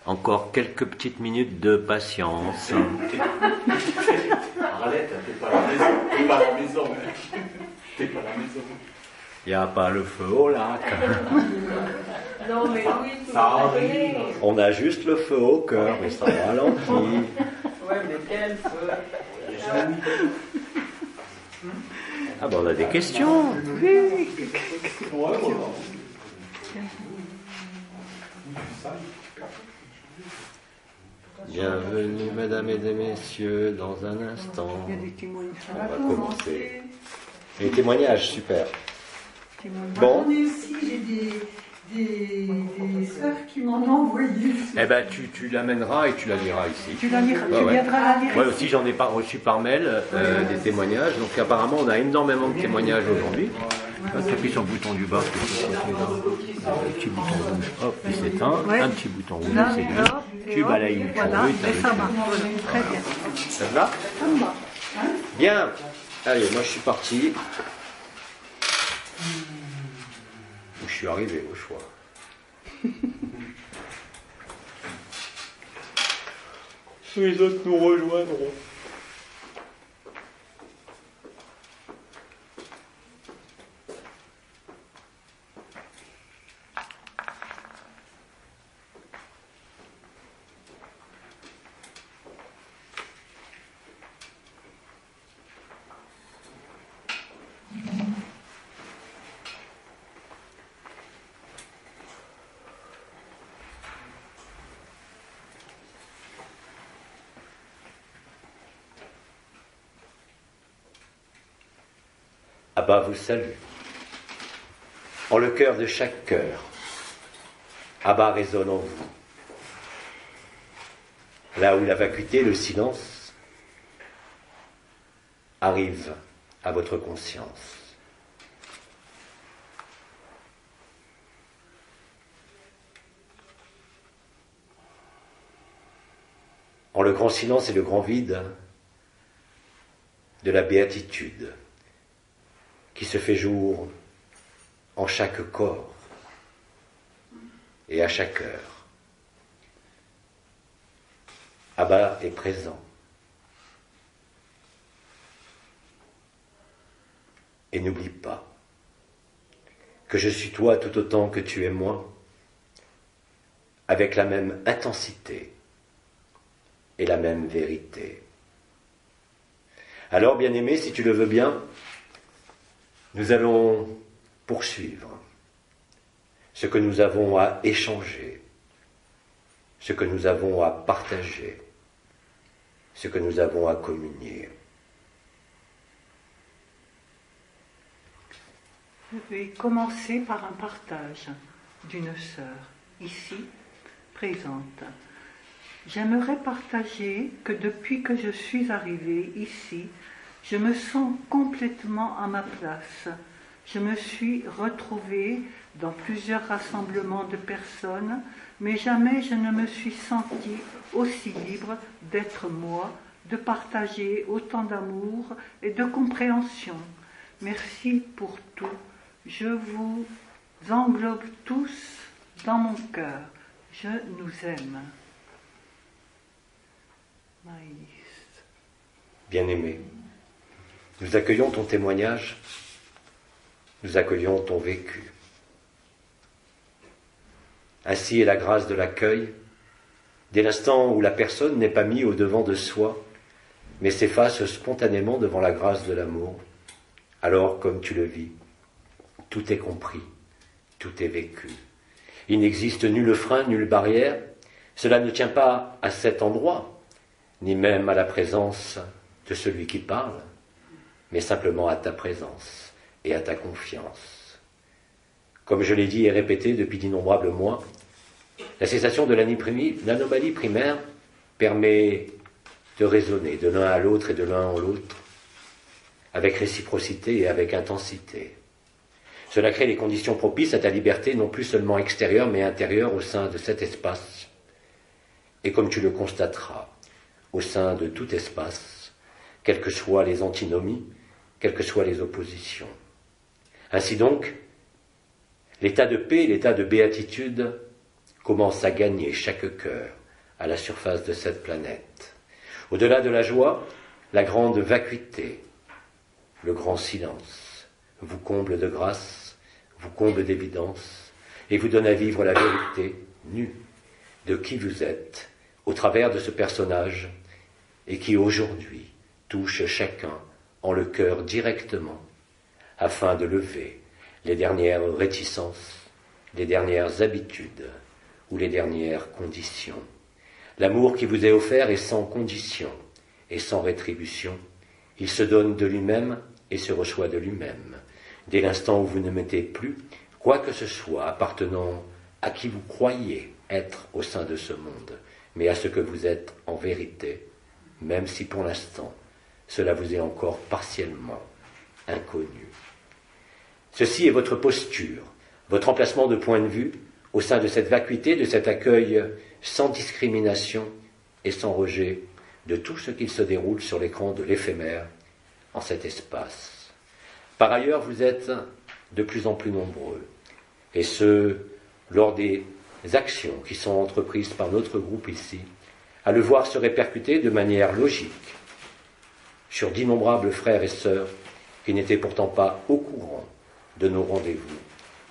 Encore quelques petites minutes de patience. Arlette, t'es pas à la maison. T'es pas à la maison. T'es pas à la maison. Il n'y a pas le feu au lac. Non, mais oui, tout Ça arrive. On a juste le feu au cœur, mais ça ralentit. Ouais, mais quel feu. Ah ben on a des questions. Oui. Bienvenue mesdames et messieurs, dans un instant. Il y a des témoignages. On va commencer. Les témoignages, super. Témoignages. Bon. Attendez aussi, j'ai des sœurs qui m'en ont envoyé. Eh ben tu l'amèneras et tu la liras ici. Tu la liras, Ouais, tu ouais. viendras la lire. Ouais, aussi j'en ai pas reçu par mail des témoignages. Donc apparemment on a énormément de témoignages aujourd'hui. Tu appuies sur le bouton du bas, un petit bouton rouge, hop, il s'éteint. Ouais. Un petit bouton rouge, Là, c'est et lui. hop, et Tu hop, balayes le micro, voilà, oui, et ça marche. Très bien. Ça te va? Ça me va. Bien. Allez, moi je suis parti. Où je suis arrivé au choix. Les autres nous rejoindront. Abba vous salue. En le cœur de chaque cœur, Abba résonne en vous. Là où la vacuité, le silence arrive à votre conscience. En le grand silence et le grand vide de la béatitude qui se fait jour en chaque corps et à chaque heure. Abba est présent. Et n'oublie pas que je suis toi tout autant que tu es moi, avec la même intensité et la même vérité. Alors, bien-aimé, si tu le veux bien, nous allons poursuivre ce que nous avons à échanger, ce que nous avons à partager, ce que nous avons à communier. Je vais commencer par un partage d'une sœur, ici, présente. J'aimerais partager que depuis que je suis arrivée ici, je me sens complètement à ma place. Je me suis retrouvée dans plusieurs rassemblements de personnes, mais jamais je ne me suis sentie aussi libre d'être moi, de partager autant d'amour et de compréhension. Merci pour tout. Je vous englobe tous dans mon cœur. Je nous aime. Maïs. Bien-aimé, nous accueillons ton témoignage, nous accueillons ton vécu. Ainsi est la grâce de l'accueil, dès l'instant où la personne n'est pas mise au devant de soi, mais s'efface spontanément devant la grâce de l'amour. Alors, comme tu le vis, tout est compris, tout est vécu. Il n'existe nul frein, nulle barrière. Cela ne tient pas à cet endroit, ni même à la présence de celui qui parle, mais simplement à ta présence et à ta confiance. Comme je l'ai dit et répété depuis d'innombrables mois, la cessation de l'anomalie primaire permet de raisonner de l'un à l'autre et de l'un en l'autre, avec réciprocité et avec intensité. Cela crée les conditions propices à ta liberté, non plus seulement extérieure, mais intérieure au sein de cet espace. Et comme tu le constateras, au sein de tout espace, quelles que soient les antinomies, quelles que soient les oppositions. Ainsi donc, L'état de paix, l'état de béatitude commence à gagner chaque cœur à la surface de cette planète. Au-delà de la joie, la grande vacuité, le grand silence vous comble de grâce, vous comble d'évidence et vous donne à vivre la vérité nue de qui vous êtes au travers de ce personnage et qui aujourd'hui touche chacun en le cœur directement afin de lever les dernières réticences, les dernières habitudes ou les dernières conditions. L'amour qui vous est offert est sans condition et sans rétribution. Il se donne de lui-même et se reçoit de lui-même. Dès l'instant où vous ne mettez plus quoi que ce soit appartenant à qui vous croyez être au sein de ce monde, mais à ce que vous êtes en vérité, même si pour l'instant cela vous est encore partiellement inconnu. Ceci est votre posture, votre emplacement de point de vue au sein de cette vacuité, de cet accueil sans discrimination et sans rejet de tout ce qu'il se déroule sur l'écran de l'éphémère en cet espace. Par ailleurs, vous êtes de plus en plus nombreux, et ce, lors des actions qui sont entreprises par notre groupe ici, à le voir se répercuter de manière logique sur d'innombrables frères et sœurs qui n'étaient pourtant pas au courant de nos rendez-vous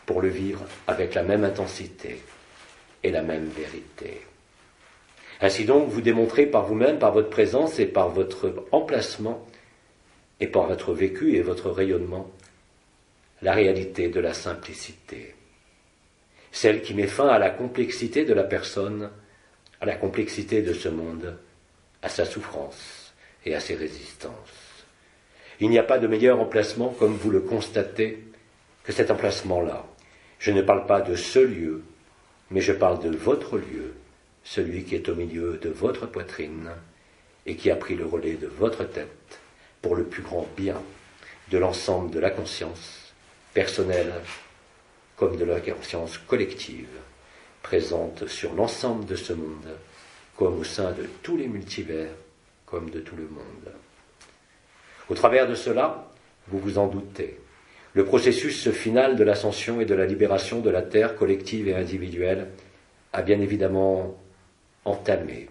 pour le vivre avec la même intensité et la même vérité. Ainsi donc, vous démontrez par vous-même, par votre présence et par votre emplacement et par votre vécu et votre rayonnement, la réalité de la simplicité, celle qui met fin à la complexité de la personne, à la complexité de ce monde, à sa souffrance et à ses résistances. Il n'y a pas de meilleur emplacement, comme vous le constatez, que cet emplacement-là. Je ne parle pas de ce lieu, mais je parle de votre lieu, celui qui est au milieu de votre poitrine et qui a pris le relais de votre tête pour le plus grand bien de l'ensemble de la conscience personnelle comme de la conscience collective présente sur l'ensemble de ce monde comme au sein de tous les multivers comme de tout le monde. Au travers de cela, vous vous en doutez, le processus final de l'ascension et de la libération de la Terre collective et individuelle a bien évidemment entamé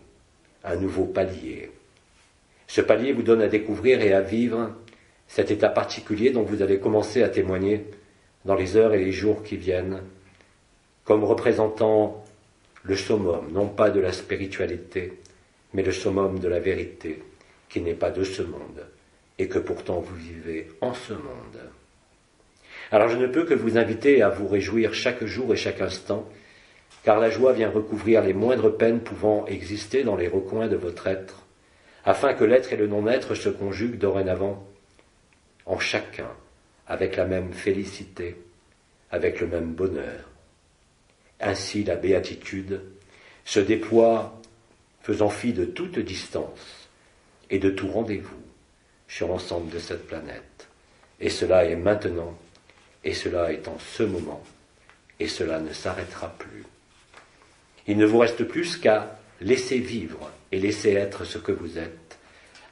un nouveau palier. Ce palier vous donne à découvrir et à vivre cet état particulier dont vous allez commencer à témoigner dans les heures et les jours qui viennent, comme représentant le summum, non pas de la spiritualité, mais le summum de la vérité, qui n'est pas de ce monde, et que pourtant vous vivez en ce monde. Alors je ne peux que vous inviter à vous réjouir chaque jour et chaque instant, car la joie vient recouvrir les moindres peines pouvant exister dans les recoins de votre être, afin que l'être et le non-être se conjuguent dorénavant en chacun, avec la même félicité, avec le même bonheur. Ainsi la béatitude se déploie, faisant fi de toute distance et de tout rendez-vous sur l'ensemble de cette planète. Et cela est maintenant, et cela est en ce moment, et cela ne s'arrêtera plus. Il ne vous reste plus qu'à laisser vivre et laisser être ce que vous êtes,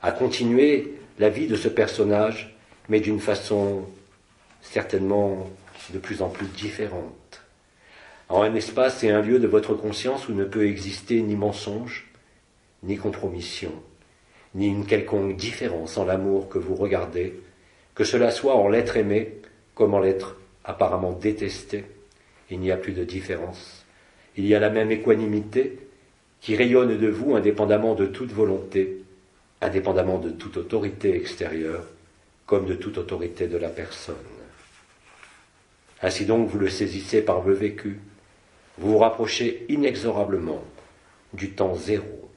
à continuer la vie de ce personnage, mais d'une façon certainement de plus en plus différente, en un espace et un lieu de votre conscience où ne peut exister ni mensonge, ni compromission, ni une quelconque différence en l'amour que vous regardez, que cela soit en l'être aimé comme en l'être apparemment détesté. Il n'y a plus de différence. Il y a la même équanimité qui rayonne de vous indépendamment de toute volonté, indépendamment de toute autorité extérieure, comme de toute autorité de la personne. Ainsi donc, vous le saisissez par le vécu, vous vous rapprochez inexorablement du temps zéro.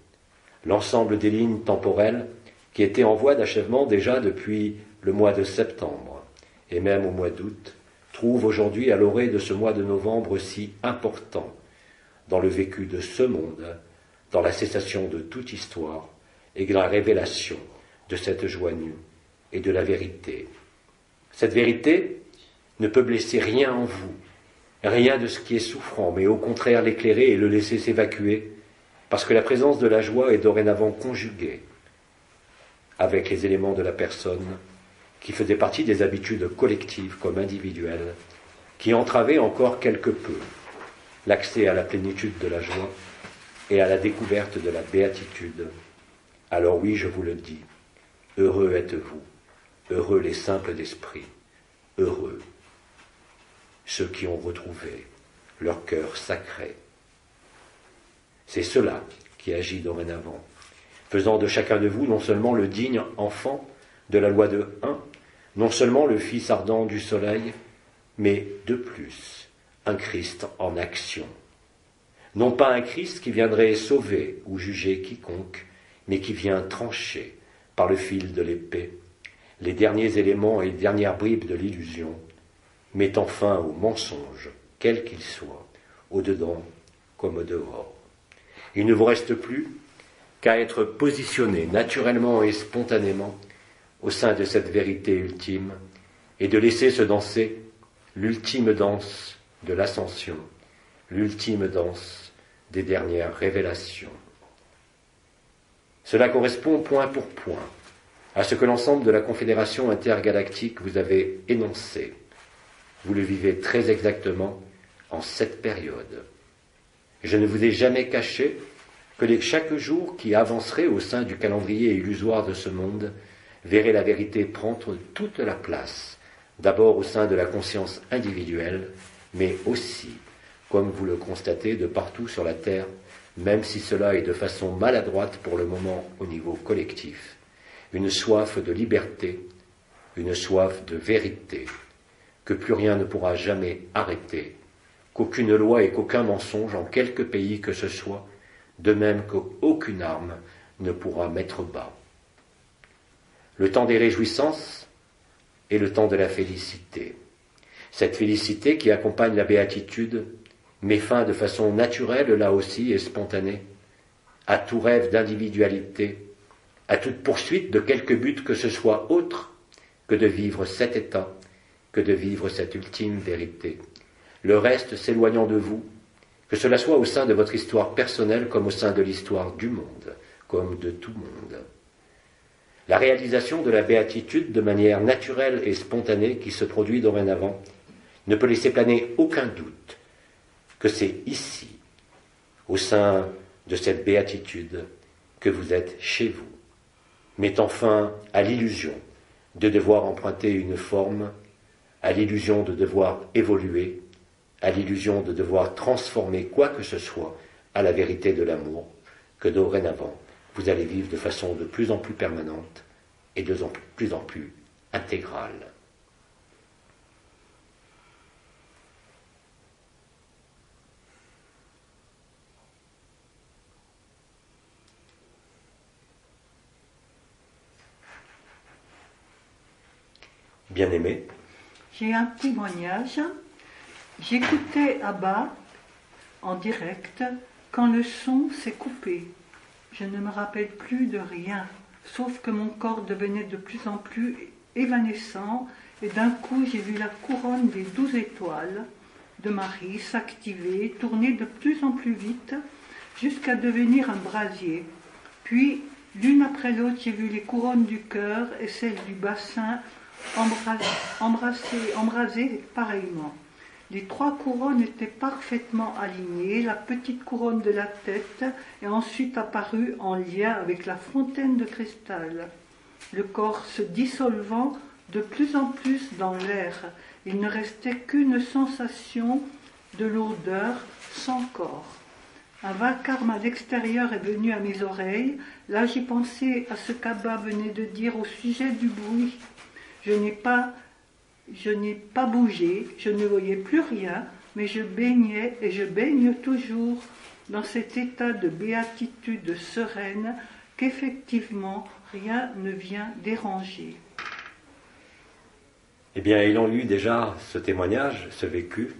L'ensemble des lignes temporelles qui étaient en voie d'achèvement déjà depuis le mois de septembre, et même au mois d'août, trouvent aujourd'hui à l'orée de ce mois de novembre si important dans le vécu de ce monde, dans la cessation de toute histoire et dans la révélation de cette joie nue et de la vérité. Cette vérité ne peut blesser rien en vous, rien de ce qui est souffrant, mais au contraire l'éclairer et le laisser s'évacuer, parce que la présence de la joie est dorénavant conjuguée avec les éléments de la personne qui faisaient partie des habitudes collectives comme individuelles qui entravait encore quelque peu l'accès à la plénitude de la joie et à la découverte de la béatitude, alors oui, je vous le dis, heureux êtes-vous, heureux les simples d'esprit, heureux ceux qui ont retrouvé leur cœur sacré. C'est cela qui agit dorénavant, faisant de chacun de vous non seulement le digne enfant de la loi de 1, non seulement le fils ardent du soleil, mais de plus, un Christ en action. Non pas un Christ qui viendrait sauver ou juger quiconque, mais qui vient trancher par le fil de l'épée les derniers éléments et les dernières bribes de l'illusion, mettant fin au mensonge, quel qu'il soit, au dedans comme au dehors. Il ne vous reste plus qu'à être positionné naturellement et spontanément au sein de cette vérité ultime et de laisser se danser l'ultime danse de l'ascension, l'ultime danse des dernières révélations. Cela correspond point pour point à ce que l'ensemble de la Confédération intergalactique vous avait énoncé. Vous le vivez très exactement en cette période. Je ne vous ai jamais caché que chaque jour qui avancerait au sein du calendrier illusoire de ce monde verrait la vérité prendre toute la place, d'abord au sein de la conscience individuelle, mais aussi, comme vous le constatez de partout sur la Terre, même si cela est de façon maladroite pour le moment au niveau collectif, une soif de liberté, une soif de vérité, que plus rien ne pourra jamais arrêter, qu'aucune loi et qu'aucun mensonge en quelque pays que ce soit, de même qu'aucune arme ne pourra mettre bas. Le temps des réjouissances est le temps de la félicité. Cette félicité qui accompagne la béatitude met fin de façon naturelle, là aussi, et spontanée, à tout rêve d'individualité, à toute poursuite de quelque but que ce soit autre que de vivre cet état, que de vivre cette ultime vérité. Le reste s'éloignant de vous, que cela soit au sein de votre histoire personnelle comme au sein de l'histoire du monde, comme de tout monde. La réalisation de la béatitude de manière naturelle et spontanée qui se produit dorénavant ne peut laisser planer aucun doute que c'est ici, au sein de cette béatitude, que vous êtes chez vous, mettant fin à l'illusion de devoir emprunter une forme, à l'illusion de devoir évoluer, à l'illusion de devoir transformer quoi que ce soit à la vérité de l'amour, que dorénavant vous allez vivre de façon de plus en plus permanente et de plus en plus intégrale. Bien-aimé, J'ai un témoignage. J'écoutais Abba en direct quand le son s'est coupé. Je ne me rappelle plus de rien, sauf que mon corps devenait de plus en plus évanescent et d'un coup j'ai vu la couronne des 12 étoiles de Marie s'activer, tourner de plus en plus vite jusqu'à devenir un brasier. Puis, l'une après l'autre, j'ai vu les couronnes du cœur et celles du bassin embrasées pareillement. Les 3 couronnes étaient parfaitement alignées, la petite couronne de la tête est ensuite apparue en lien avec la fontaine de cristal. Le corps se dissolvant de plus en plus dans l'air, il ne restait qu'une sensation de lourdeur sans corps. Un vacarme à l'extérieur est venu à mes oreilles, là j'ai pensé à ce qu'Abba venait de dire au sujet du bruit. Je n'ai pas bougé, je ne voyais plus rien, mais je baignais et je baigne toujours dans cet état de béatitude sereine qu'effectivement rien ne vient déranger. Eh bien, ayant lu déjà ce témoignage, ce vécu,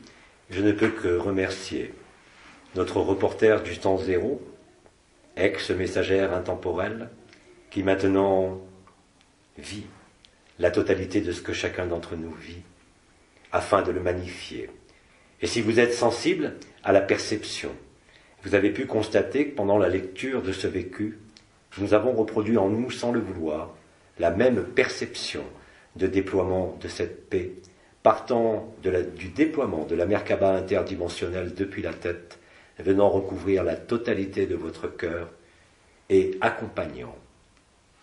je ne peux que remercier notre reporter du temps zéro, ex-messagère intemporelle, qui maintenant vit la totalité de ce que chacun d'entre nous vit, afin de le magnifier. Et si vous êtes sensible à la perception, vous avez pu constater que pendant la lecture de ce vécu, nous avons reproduit en nous, sans le vouloir, la même perception de déploiement de cette paix partant du déploiement de la Merkaba interdimensionnelle depuis la tête, venant recouvrir la totalité de votre cœur et accompagnant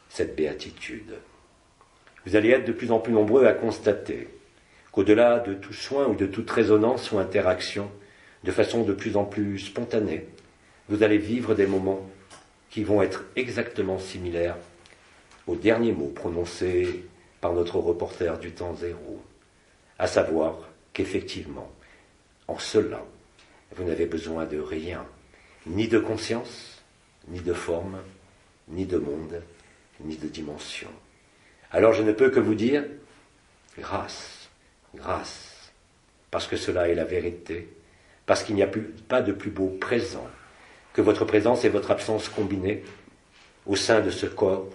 cette béatitude. Vous allez être de plus en plus nombreux à constater qu'au-delà de tout soin ou de toute résonance ou interaction, de façon de plus en plus spontanée, vous allez vivre des moments qui vont être exactement similaires aux derniers mots prononcés par notre reporter du temps zéro, à savoir qu'effectivement, en cela, vous n'avez besoin de rien, ni de conscience, ni de forme, ni de monde, ni de dimension. Alors je ne peux que vous dire, grâce, grâce, parce que cela est la vérité, parce qu'il n'y a pas de plus beau présent que votre présence et votre absence combinées au sein de ce corps,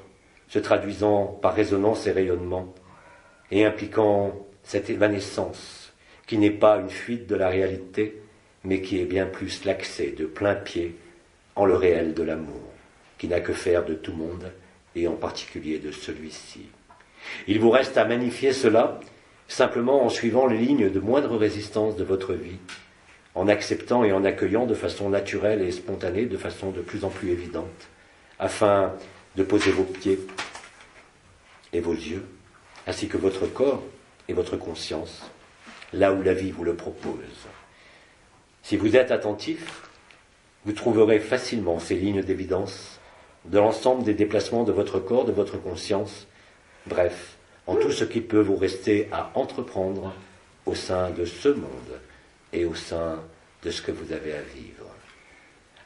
se traduisant par résonance et rayonnement, et impliquant cette évanescence qui n'est pas une fuite de la réalité, mais qui est bien plus l'accès de plein pied en le réel de l'amour, qui n'a que faire de tout monde, et en particulier de celui-ci. Il vous reste à magnifier cela, simplement en suivant les lignes de moindre résistance de votre vie, en acceptant et en accueillant de façon naturelle et spontanée, de façon de plus en plus évidente, afin de poser vos pieds et vos yeux, ainsi que votre corps et votre conscience, là où la vie vous le propose. Si vous êtes attentif, vous trouverez facilement ces lignes d'évidence de l'ensemble des déplacements de votre corps, de votre conscience, bref, en tout ce qui peut vous rester à entreprendre au sein de ce monde et au sein de ce que vous avez à vivre.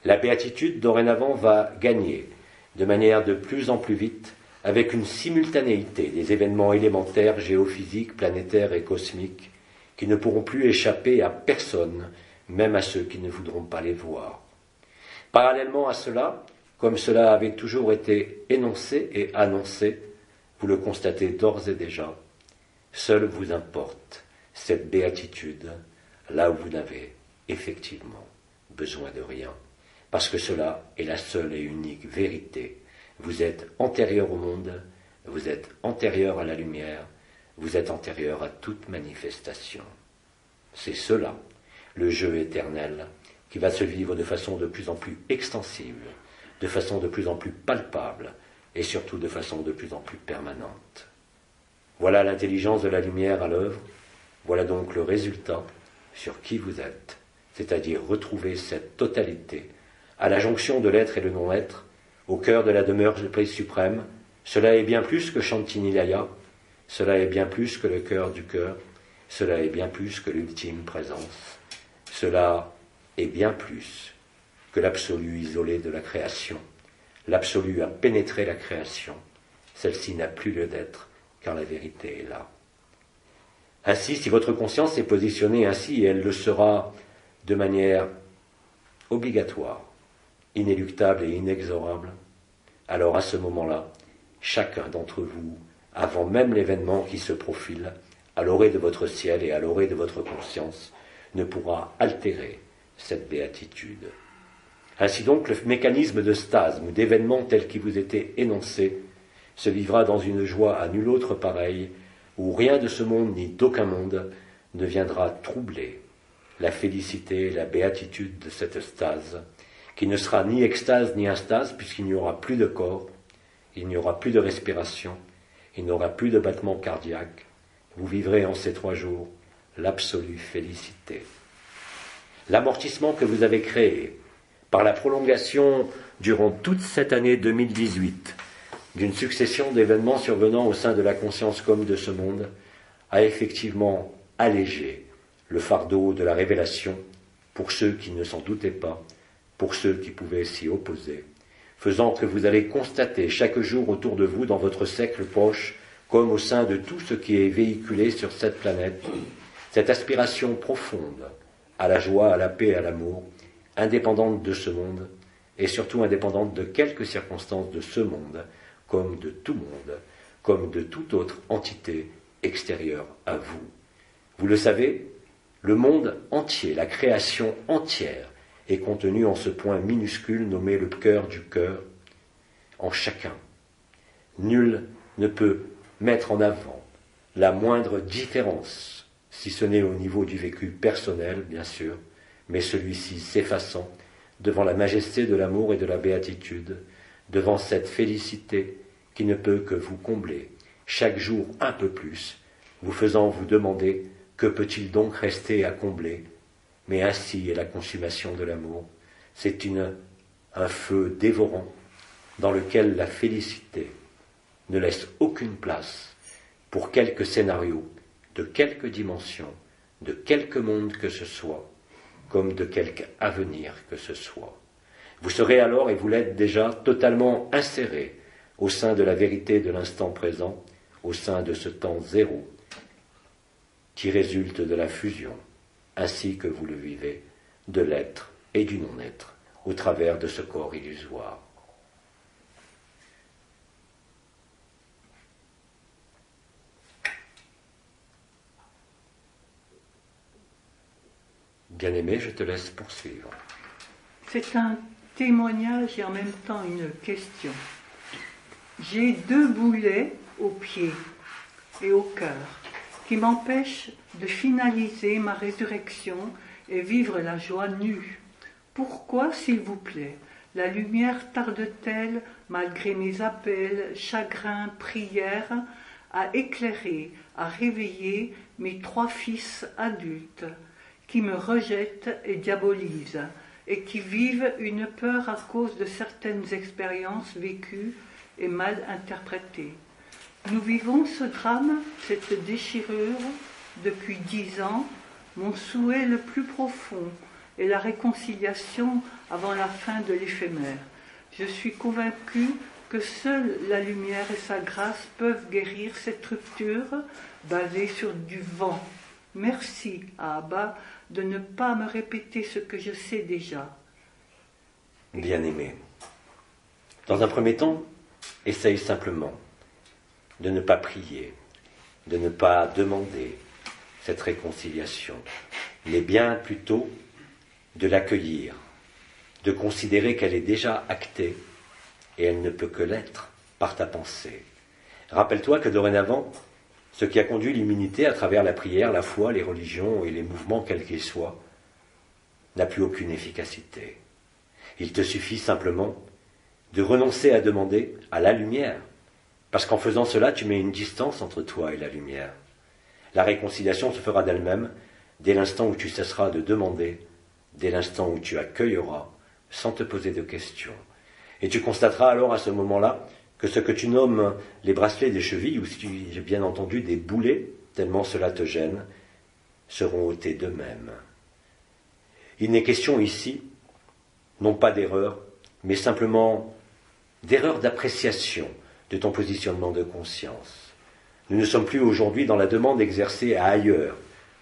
La béatitude, dorénavant, va gagner de manière de plus en plus vite avec une simultanéité des événements élémentaires, géophysiques, planétaires et cosmiques qui ne pourront plus échapper à personne, même à ceux qui ne voudront pas les voir. Parallèlement à cela, comme cela avait toujours été énoncé et annoncé, vous le constatez d'ores et déjà, seul vous importe cette béatitude, là où vous n'avez effectivement besoin de rien, parce que cela est la seule et unique vérité. Vous êtes antérieur au monde, vous êtes antérieur à la lumière, vous êtes antérieur à toute manifestation. C'est cela, le jeu éternel, qui va se vivre de façon de plus en plus extensive, de façon de plus en plus palpable, et surtout de façon de plus en plus permanente. Voilà l'intelligence de la lumière à l'œuvre, voilà donc le résultat sur qui vous êtes, c'est-à-dire retrouver cette totalité, à la jonction de l'être et le non-être, au cœur de la demeure de paix suprême. Cela est bien plus que Shantinilaya, cela est bien plus que le cœur du cœur, cela est bien plus que l'ultime présence, cela est bien plus que l'absolu isolé de la création. L'absolu a pénétré la création, celle-ci n'a plus lieu d'être, car la vérité est là. Ainsi, si votre conscience est positionnée ainsi, et elle le sera de manière obligatoire, inéluctable et inexorable, alors à ce moment-là, chacun d'entre vous, avant même l'événement qui se profile, à l'orée de votre ciel et à l'orée de votre conscience, ne pourra altérer cette béatitude. Ainsi donc, le mécanisme de stase ou d'événement tel qu'il vous était énoncé se vivra dans une joie à nul autre pareille, où rien de ce monde ni d'aucun monde ne viendra troubler la félicité et la béatitude de cette stase, qui ne sera ni extase ni instase, puisqu'il n'y aura plus de corps, il n'y aura plus de respiration, il n'y aura plus de battement cardiaque. Vous vivrez en ces 3 jours l'absolue félicité. L'amortissement que vous avez créé par la prolongation durant toute cette année 2018 d'une succession d'événements survenant au sein de la conscience comme de ce monde a effectivement allégé le fardeau de la révélation pour ceux qui ne s'en doutaient pas, pour ceux qui pouvaient s'y opposer, faisant que vous allez constater chaque jour autour de vous dans votre cercle proche, comme au sein de tout ce qui est véhiculé sur cette planète, cette aspiration profonde à la joie, à la paix, à l'amour, indépendante de ce monde, et surtout indépendante de quelques circonstances de ce monde, comme de tout monde, comme de toute autre entité extérieure à vous. Vous le savez, le monde entier, la création entière, est contenue en ce point minuscule nommé le cœur du cœur, en chacun. Nul ne peut mettre en avant la moindre différence si ce n'est au niveau du vécu personnel, bien sûr, mais celui-ci s'effaçant devant la majesté de l'amour et de la béatitude, devant cette félicité qui ne peut que vous combler, chaque jour un peu plus, vous faisant vous demander que peut-il donc rester à combler, mais ainsi est la consommation de l'amour. C'est un feu dévorant dans lequel la félicité ne laisse aucune place pour quelque scénario, de quelque dimension, de quelque monde que ce soit, comme de quelque avenir que ce soit. Vous serez alors, et vous l'êtes déjà, totalement inséré au sein de la vérité de l'instant présent, au sein de ce temps zéro, qui résulte de la fusion, ainsi que vous le vivez, de l'être et du non-être, au travers de ce corps illusoire. Bien-aimé, je te laisse poursuivre. C'est un témoignage et en même temps une question. J'ai 2 boulets aux pieds et au cœur qui m'empêchent de finaliser ma résurrection et vivre la joie nue. Pourquoi, s'il vous plaît, la lumière tarde-t-elle, malgré mes appels, chagrins, prières, à éclairer, à réveiller mes 3 fils adultes qui me rejettent et diabolisent, et qui vivent une peur à cause de certaines expériences vécues et mal interprétées. Nous vivons ce drame, cette déchirure, depuis 10 ans. Mon souhait le plus profond est la réconciliation avant la fin de l'éphémère. Je suis convaincue que seule la lumière et sa grâce peuvent guérir cette rupture basée sur du vent. Merci à Abba de ne pas me répéter ce que je sais déjà. Bien-aimé, dans un premier temps, essaye simplement de ne pas prier, de ne pas demander cette réconciliation, mais bien plutôt de l'accueillir, de considérer qu'elle est déjà actée et elle ne peut que l'être par ta pensée. Rappelle-toi que dorénavant, ce qui a conduit l'humanité à travers la prière, la foi, les religions et les mouvements quels qu'ils soient, n'a plus aucune efficacité. Il te suffit simplement de renoncer à demander à la lumière, parce qu'en faisant cela, tu mets une distance entre toi et la lumière. La réconciliation se fera d'elle-même dès l'instant où tu cesseras de demander, dès l'instant où tu accueilleras, sans te poser de questions. Et tu constateras alors à ce moment-là que ce que tu nommes les bracelets des chevilles, ou si j'ai bien entendu des boulets, tellement cela te gêne, seront ôtés d'eux-mêmes. Il n'est question ici, non pas d'erreur, mais simplement d'erreur d'appréciation de ton positionnement de conscience. Nous ne sommes plus aujourd'hui dans la demande exercée à ailleurs,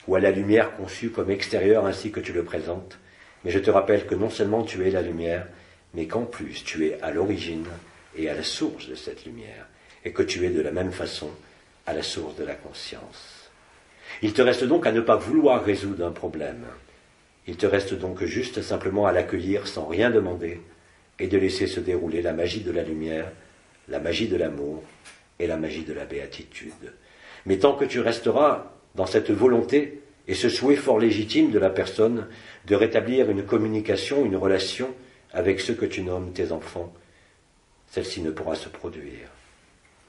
ou à la lumière conçue comme extérieure ainsi que tu le présentes, mais je te rappelle que non seulement tu es la lumière, mais qu'en plus tu es à l'origine et à la source de cette lumière, et que tu es de la même façon à la source de la conscience. Il te reste donc à ne pas vouloir résoudre un problème. Il te reste donc juste simplement à l'accueillir sans rien demander, et de laisser se dérouler la magie de la lumière, la magie de l'amour et la magie de la béatitude. Mais tant que tu resteras dans cette volonté et ce souhait fort légitime de la personne de rétablir une communication, une relation avec ceux que tu nommes tes enfants, celle-ci ne pourra se produire.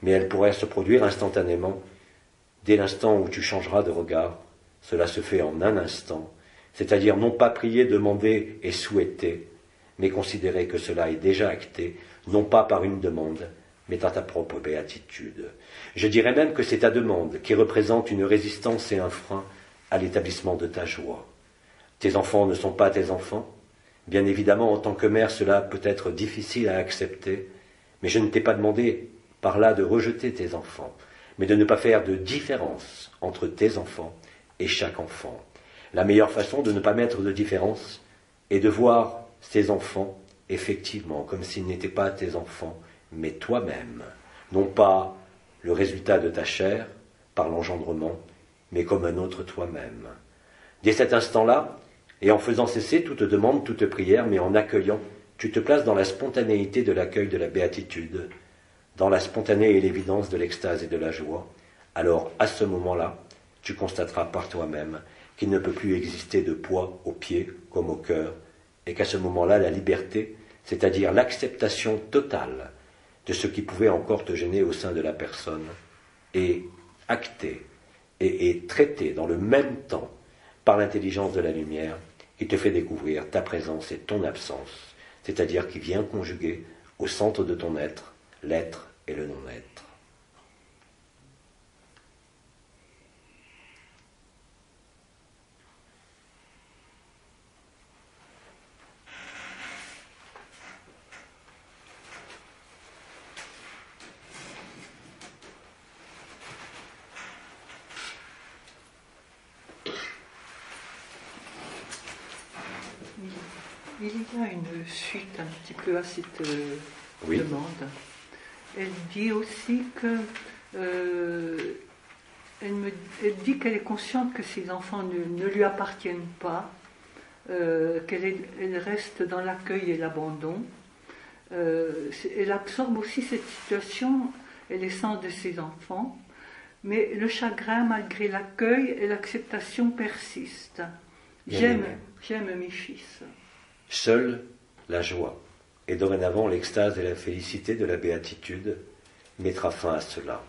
Mais elle pourrait se produire instantanément, dès l'instant où tu changeras de regard. Cela se fait en un instant, c'est-à-dire non pas prier, demander et souhaiter, mais considérer que cela est déjà acté, non pas par une demande, mais par ta propre béatitude. Je dirais même que c'est ta demande qui représente une résistance et un frein à l'établissement de ta joie. Tes enfants ne sont pas tes enfants. Bien évidemment, en tant que mère, cela peut être difficile à accepter, mais je ne t'ai pas demandé par là de rejeter tes enfants, mais de ne pas faire de différence entre tes enfants et chaque enfant. La meilleure façon de ne pas mettre de différence est de voir ces enfants effectivement comme s'ils n'étaient pas tes enfants, mais toi-même, non pas le résultat de ta chair par l'engendrement, mais comme un autre toi-même. Dès cet instant-là, et en faisant cesser toute demande, toute prière, mais en accueillant, tu te places dans la spontanéité de l'accueil de la béatitude, dans la spontanée et l'évidence de l'extase et de la joie. Alors, à ce moment-là, tu constateras par toi-même qu'il ne peut plus exister de poids au pied comme au cœur, et qu'à ce moment-là, la liberté, c'est-à-dire l'acceptation totale de ce qui pouvait encore te gêner au sein de la personne, est actée et est traitée dans le même temps par l'intelligence de la lumière qui te fait découvrir ta présence et ton absence, c'est-à-dire qui vient conjuguer au centre de ton être, l'être et le non-être. Il y a une suite un petit peu à cette Oui. demande. Elle dit aussi que elle dit qu'elle est consciente que ses enfants ne lui appartiennent pas, elle reste dans l'accueil et l'abandon. Elle absorbe aussi cette situation et l'essence de ses enfants, mais le chagrin, malgré l'accueil et l'acceptation, persiste. J'aime mes fils. Seule la joie, et dorénavant l'extase et la félicité de la béatitude, mettra fin à cela.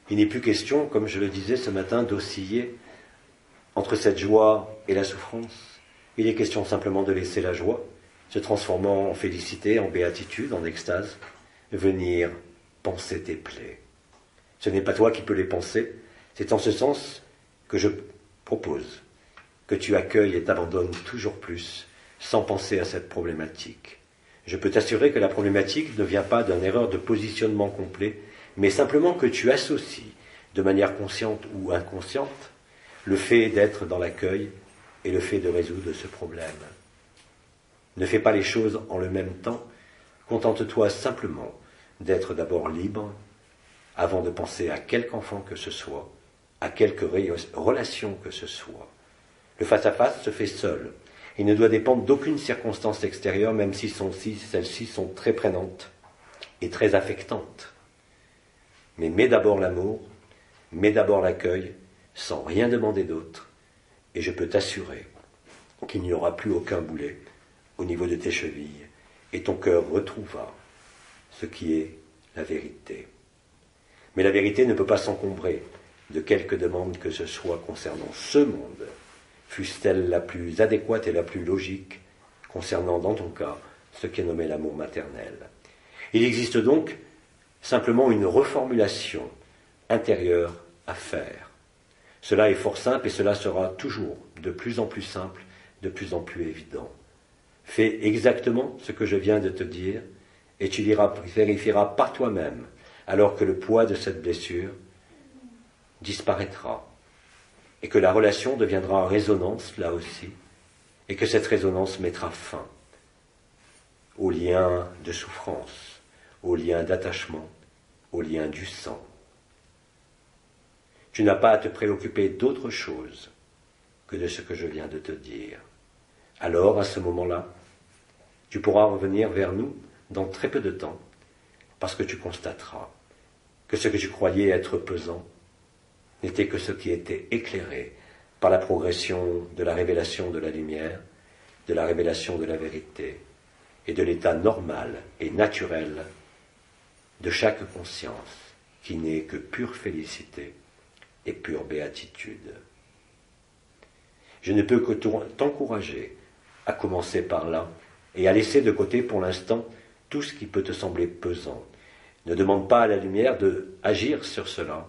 Il n'est plus question, comme je le disais ce matin, d'osciller entre cette joie et la souffrance. Il est question simplement de laisser la joie, se transformant en félicité, en béatitude, en extase, venir penser tes plaies. Ce n'est pas toi qui peux les penser, c'est en ce sens que je propose que tu accueilles et t'abandonnes toujours plus, sans penser à cette problématique. Je peux t'assurer que la problématique ne vient pas d'une erreur de positionnement complet, mais simplement que tu associes, de manière consciente ou inconsciente, le fait d'être dans l'accueil et le fait de résoudre ce problème. Ne fais pas les choses en le même temps, contente-toi simplement d'être d'abord libre, avant de penser à quelque enfant que ce soit, à quelque relation que ce soit. Le face-à-face se fait seul. Il ne doit dépendre d'aucune circonstance extérieure, même si celles-ci sont très prenantes et très affectantes. Mais mets d'abord l'amour, mets d'abord l'accueil, sans rien demander d'autre, et je peux t'assurer qu'il n'y aura plus aucun boulet au niveau de tes chevilles, et ton cœur retrouvera ce qui est la vérité. Mais la vérité ne peut pas s'encombrer de quelque demande que ce soit concernant ce monde, fût-elle la plus adéquate et la plus logique, concernant dans ton cas ce qui est nommé l'amour maternel. Il existe donc simplement une reformulation intérieure à faire. Cela est fort simple et cela sera toujours de plus en plus simple, de plus en plus évident. Fais exactement ce que je viens de te dire et tu vérifieras par toi-même, alors que le poids de cette blessure disparaîtra et que la relation deviendra en résonance là aussi, et que cette résonance mettra fin au lien de souffrance, au lien d'attachement, au lien du sang. Tu n'as pas à te préoccuper d'autre chose que de ce que je viens de te dire. Alors, à ce moment-là, tu pourras revenir vers nous dans très peu de temps, parce que tu constateras que ce que tu croyais être pesant n'était que ce qui était éclairé par la progression de la révélation de la lumière, de la révélation de la vérité et de l'état normal et naturel de chaque conscience qui n'est que pure félicité et pure béatitude. Je ne peux que t'encourager à commencer par là et à laisser de côté pour l'instant tout ce qui peut te sembler pesant. Ne demande pas à la lumière d'agir sur cela,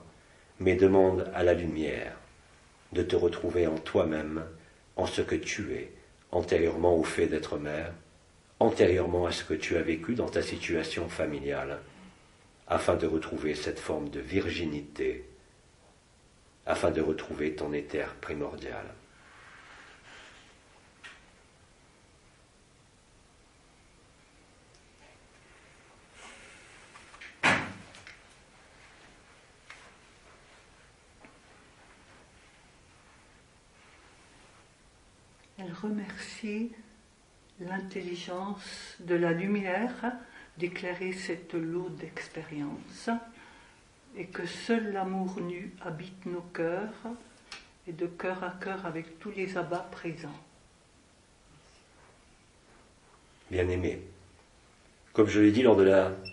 mais demande à la lumière de te retrouver en toi-même, en ce que tu es, antérieurement au fait d'être mère, antérieurement à ce que tu as vécu dans ta situation familiale, afin de retrouver cette forme de virginité, afin de retrouver ton éther primordial. Elle remercie l'intelligence de la lumière d'éclairer cette lourde expérience et que seul l'amour nu habite nos cœurs et de cœur à cœur avec tous les abbats présents. Bien-aimés, comme je l'ai dit lors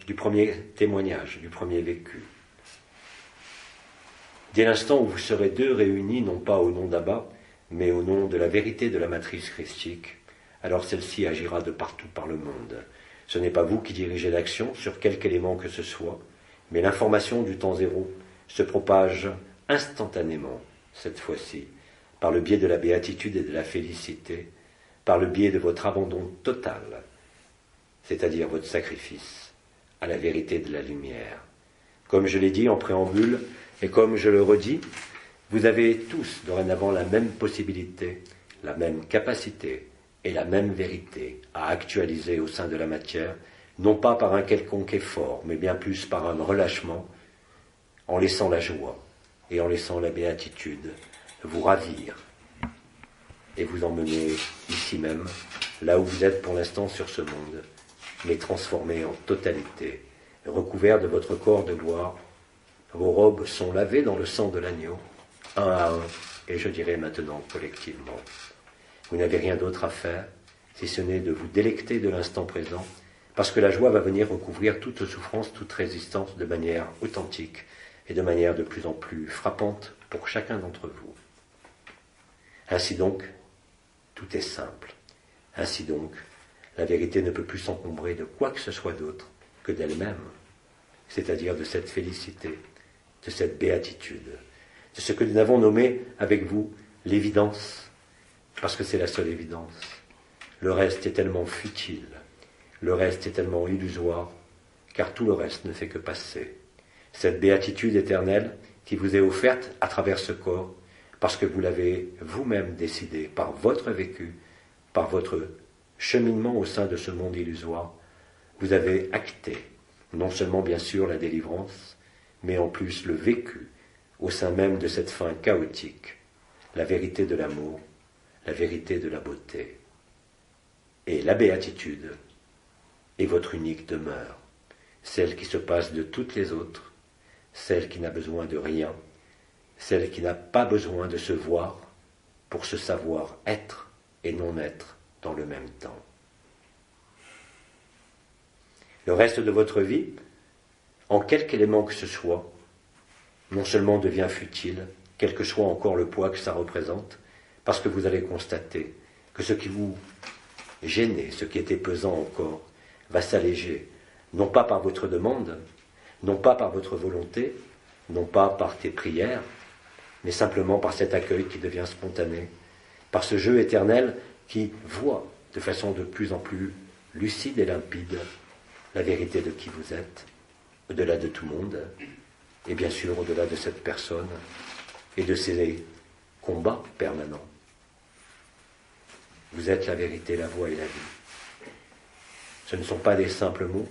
du premier témoignage, du premier vécu, dès l'instant où vous serez deux réunis, non pas au nom d'Abba, mais au nom de la vérité de la matrice christique, alors celle-ci agira de partout par le monde. Ce n'est pas vous qui dirigez l'action sur quelque élément que ce soit, mais l'information du temps zéro se propage instantanément, cette fois-ci, par le biais de la béatitude et de la félicité, par le biais de votre abandon total, c'est-à-dire votre sacrifice à la vérité de la lumière. Comme je l'ai dit en préambule, et comme je le redis, vous avez tous dorénavant la même possibilité, la même capacité et la même vérité à actualiser au sein de la matière, non pas par un quelconque effort, mais bien plus par un relâchement, en laissant la joie et en laissant la béatitude vous ravir et vous emmener ici même, là où vous êtes pour l'instant sur ce monde, mais transformé en totalité, recouvert de votre corps de gloire. Vos robes sont lavées dans le sang de l'agneau, un à un, et je dirais maintenant collectivement. Vous n'avez rien d'autre à faire, si ce n'est de vous délecter de l'instant présent, parce que la joie va venir recouvrir toute souffrance, toute résistance de manière authentique et de manière de plus en plus frappante pour chacun d'entre vous. Ainsi donc, tout est simple. Ainsi donc, la vérité ne peut plus s'encombrer de quoi que ce soit d'autre que d'elle-même, c'est-à-dire de cette félicité, de cette béatitude, de ce que nous avons nommé avec vous l'évidence, parce que c'est la seule évidence. Le reste est tellement futile, le reste est tellement illusoire, car tout le reste ne fait que passer. Cette béatitude éternelle qui vous est offerte à travers ce corps, parce que vous l'avez vous-même décidé par votre vécu, par votre cheminement au sein de ce monde illusoire, vous avez acté, non seulement bien sûr la délivrance, mais en plus le vécu au sein même de cette fin chaotique, la vérité de l'amour, la vérité de la beauté. Et la béatitude est votre unique demeure, celle qui se passe de toutes les autres, celle qui n'a besoin de rien, celle qui n'a pas besoin de se voir pour se savoir être et non être dans le même temps. Le reste de votre vie, en quelque élément que ce soit, non seulement devient futile, quel que soit encore le poids que ça représente, parce que vous allez constater que ce qui vous gênait, ce qui était pesant encore, va s'alléger, non pas par votre demande, non pas par votre volonté, non pas par tes prières, mais simplement par cet accueil qui devient spontané, par ce jeu éternel qui voit de façon de plus en plus lucide et limpide la vérité de qui vous êtes, au-delà de tout le monde, et bien sûr au-delà de cette personne et de ses combats permanents. Vous êtes la vérité, la voie et la vie. Ce ne sont pas des simples mots.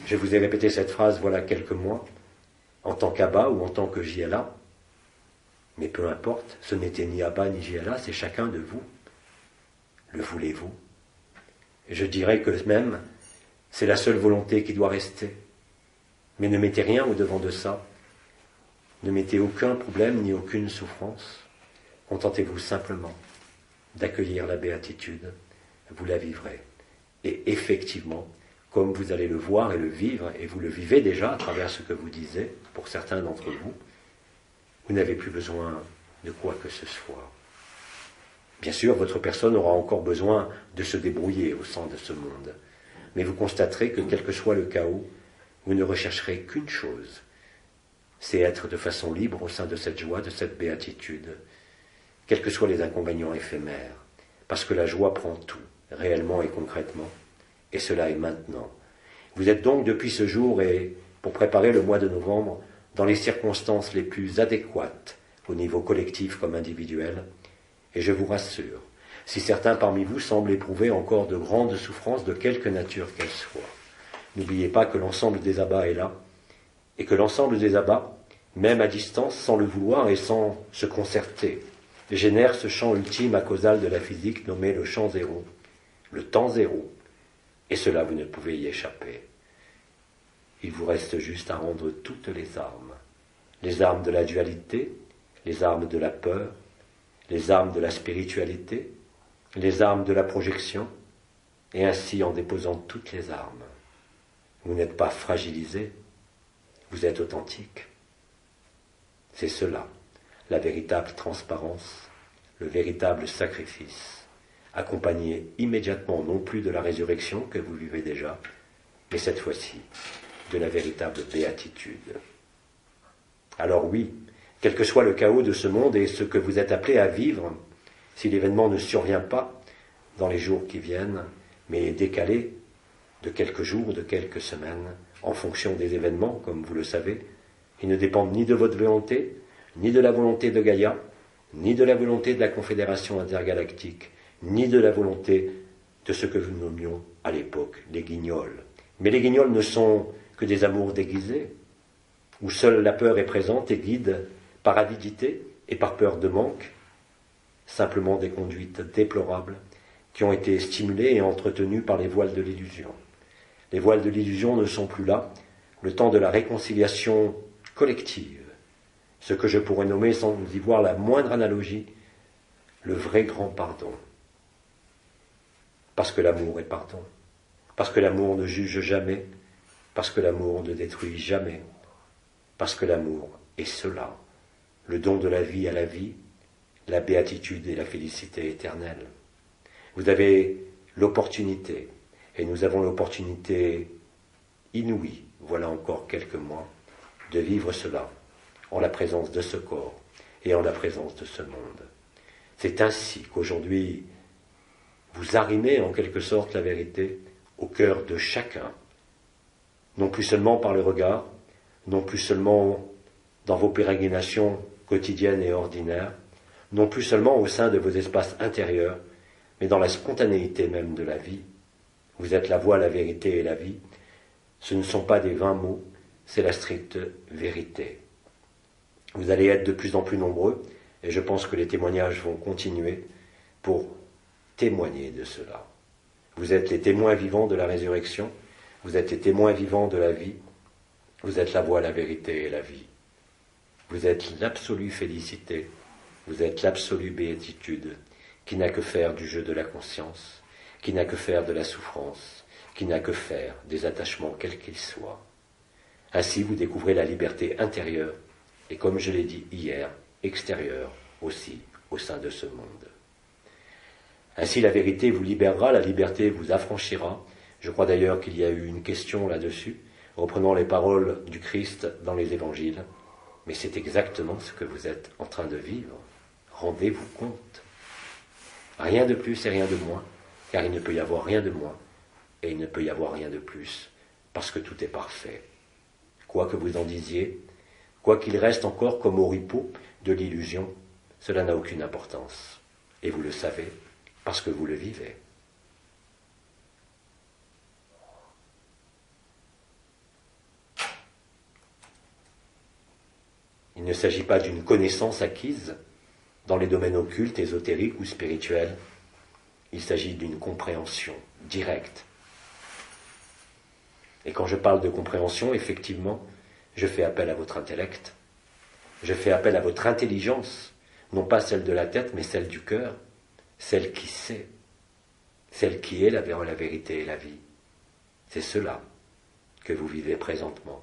Je vous ai répété cette phrase voilà quelques mois, en tant qu'Abba ou en tant que J.L.A. Mais peu importe, ce n'était ni Abba ni J.L.A., c'est chacun de vous. Le voulez-vous? Je dirais que même, c'est la seule volonté qui doit rester. Mais ne mettez rien au-devant de ça. Ne mettez aucun problème ni aucune souffrance. Contentez-vous simplement d'accueillir la béatitude. Vous la vivrez. Et effectivement, comme vous allez le voir et le vivre, et vous le vivez déjà à travers ce que vous disiez, pour certains d'entre vous, vous n'avez plus besoin de quoi que ce soit. Bien sûr, votre personne aura encore besoin de se débrouiller au sein de ce monde. Mais vous constaterez que quel que soit le chaos, vous ne rechercherez qu'une chose, c'est être de façon libre au sein de cette joie, de cette béatitude, quels que soient les inconvénients éphémères, parce que la joie prend tout, réellement et concrètement, et cela est maintenant. Vous êtes donc depuis ce jour et pour préparer le mois de novembre dans les circonstances les plus adéquates au niveau collectif comme individuel, et je vous rassure, si certains parmi vous semblent éprouver encore de grandes souffrances de quelque nature qu'elles soient, n'oubliez pas que l'ensemble des abbats est là, et que l'ensemble des abbats, même à distance, sans le vouloir et sans se concerter, génère ce champ ultime à causal de la physique nommé le champ zéro, le temps zéro, et cela vous ne pouvez y échapper. Il vous reste juste à rendre toutes les armes. Les armes de la dualité, les armes de la peur, les armes de la spiritualité, les armes de la projection, et ainsi en déposant toutes les armes. Vous n'êtes pas fragilisé, vous êtes authentique. C'est cela, la véritable transparence, le véritable sacrifice, accompagné immédiatement non plus de la résurrection que vous vivez déjà, mais cette fois-ci de la véritable béatitude. Alors oui, quel que soit le chaos de ce monde et ce que vous êtes appelé à vivre, si l'événement ne survient pas dans les jours qui viennent, mais est décalé de quelques jours, de quelques semaines, en fonction des événements, comme vous le savez, ils ne dépendent ni de votre volonté, ni de la volonté de Gaïa, ni de la volonté de la Confédération intergalactique, ni de la volonté de ce que nous nommions à l'époque les guignols. Mais les guignols ne sont que des amours déguisés, où seule la peur est présente et guide par avidité et par peur de manque, simplement des conduites déplorables qui ont été stimulées et entretenues par les voiles de l'illusion. Les voiles de l'illusion ne sont plus là, le temps de la réconciliation collective, ce que je pourrais nommer, sans y voir la moindre analogie, le vrai grand pardon. Parce que l'amour est pardon, parce que l'amour ne juge jamais, parce que l'amour ne détruit jamais, parce que l'amour est cela, le don de la vie à la vie, la béatitude et la félicité éternelle. Vous avez l'opportunité, et nous avons l'opportunité inouïe, voilà encore quelques mois, de vivre cela en la présence de ce corps et en la présence de ce monde. C'est ainsi qu'aujourd'hui, vous arrimez en quelque sorte la vérité au cœur de chacun, non plus seulement par le regard, non plus seulement dans vos pérégrinations quotidiennes et ordinaires, non plus seulement au sein de vos espaces intérieurs, mais dans la spontanéité même de la vie. Vous êtes la voie, la vérité et la vie. Ce ne sont pas des vains mots, c'est la stricte vérité. Vous allez être de plus en plus nombreux, et je pense que les témoignages vont continuer pour témoigner de cela. Vous êtes les témoins vivants de la résurrection, vous êtes les témoins vivants de la vie, vous êtes la voie, la vérité et la vie. Vous êtes l'absolue félicité, vous êtes l'absolue béatitude, qui n'a que faire du jeu de la conscience, qui n'a que faire de la souffrance, qui n'a que faire des attachements quels qu'ils soient. Ainsi vous découvrez la liberté intérieure, et comme je l'ai dit hier, extérieure aussi au sein de ce monde. Ainsi la vérité vous libérera, la liberté vous affranchira. Je crois d'ailleurs qu'il y a eu une question là-dessus, reprenant les paroles du Christ dans les évangiles. Mais c'est exactement ce que vous êtes en train de vivre. Rendez-vous compte. Rien de plus et rien de moins, car il ne peut y avoir rien de moins, et il ne peut y avoir rien de plus, parce que tout est parfait. Quoi que vous en disiez, quoi qu'il reste encore comme oripeau de l'illusion, cela n'a aucune importance. Et vous le savez, parce que vous le vivez. Il ne s'agit pas d'une connaissance acquise dans les domaines occultes, ésotériques ou spirituels. Il s'agit d'une compréhension directe. Et quand je parle de compréhension, effectivement, je fais appel à votre intellect. Je fais appel à votre intelligence, non pas celle de la tête, mais celle du cœur, celle qui sait, celle qui est la vérité et la vie. C'est cela que vous vivez présentement.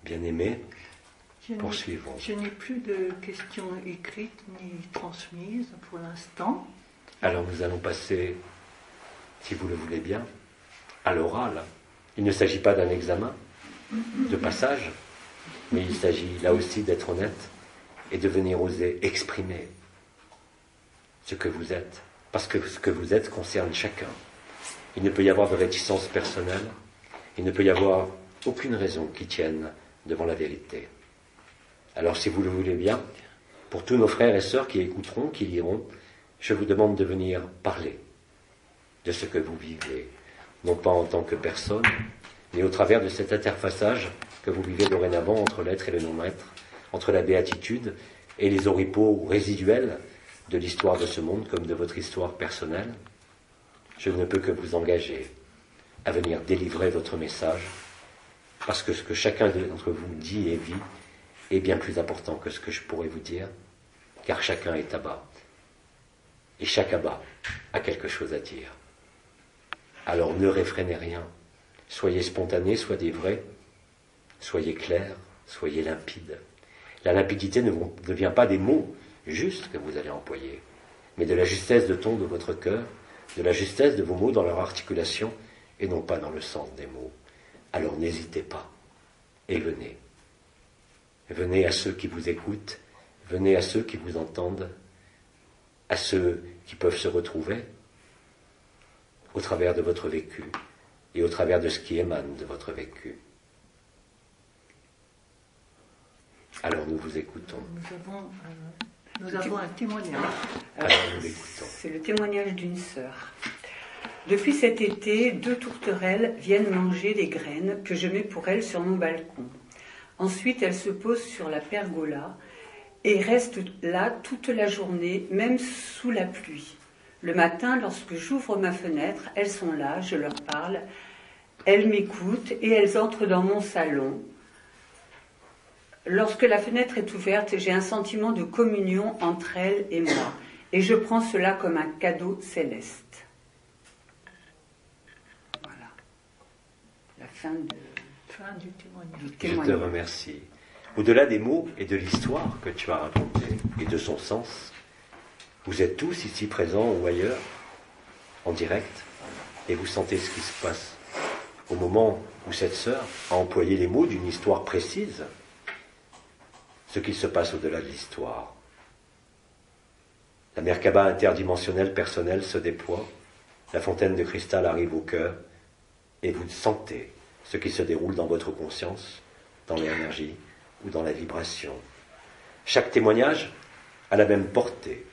Bien-aimés, poursuivons. Je n'ai plus de questions écrites ni transmises pour l'instant. Alors nous allons passer, si vous le voulez bien, à l'oral. Il ne s'agit pas d'un examen de passage, mais il s'agit là aussi d'être honnête et de venir oser exprimer ce que vous êtes, parce que ce que vous êtes concerne chacun. Il ne peut y avoir de réticence personnelle, il ne peut y avoir aucune raison qui tienne devant la vérité. Alors si vous le voulez bien, pour tous nos frères et sœurs qui écouteront, qui liront, je vous demande de venir parler de ce que vous vivez, non pas en tant que personne, mais au travers de cet interfaçage que vous vivez dorénavant entre l'être et le non-être, entre la béatitude et les oripeaux résiduels de l'histoire de ce monde comme de votre histoire personnelle. Je ne peux que vous engager à venir délivrer votre message, parce que ce que chacun d'entre vous dit et vit est bien plus important que ce que je pourrais vous dire, car chacun est Abba. Et chaque Abba a quelque chose à dire. Alors ne réfrénez rien. Soyez spontanés, soyez vrais, soyez clairs, soyez limpides. La limpidité ne vient pas des mots justes que vous allez employer, mais de la justesse de ton de votre cœur, de la justesse de vos mots dans leur articulation, et non pas dans le sens des mots. Alors n'hésitez pas, et venez. Venez à ceux qui vous écoutent, venez à ceux qui vous entendent, à ceux qui peuvent se retrouver au travers de votre vécu et au travers de ce qui émane de votre vécu. Alors nous vous écoutons. Nous avons un témoignage. Alors nous l'écoutons. C'est le témoignage d'une sœur. Depuis cet été, 2 tourterelles viennent manger les graines que je mets pour elles sur mon balcon. Ensuite, elles se posent sur la pergola et restent là toute la journée, même sous la pluie. Le matin, lorsque j'ouvre ma fenêtre, elles sont là, je leur parle, elles m'écoutent et elles entrent dans mon salon. Lorsque la fenêtre est ouverte, j'ai un sentiment de communion entre elles et moi, et je prends cela comme un cadeau céleste. Voilà. La fin Du témoignage. du Je te témoignage. remercie. Au-delà des mots et de l'histoire que tu as racontée et de son sens, vous êtes tous ici présents ou ailleurs, en direct, et vous sentez ce qui se passe. Au moment où cette sœur a employé les mots d'une histoire précise, ce qu'il se passe au-delà de l'histoire. La Merkaba interdimensionnelle personnelle se déploie, la fontaine de cristal arrive au cœur, et vous sentez ce qui se déroule dans votre conscience, dans l'énergie ou dans la vibration. Chaque témoignage a la même portée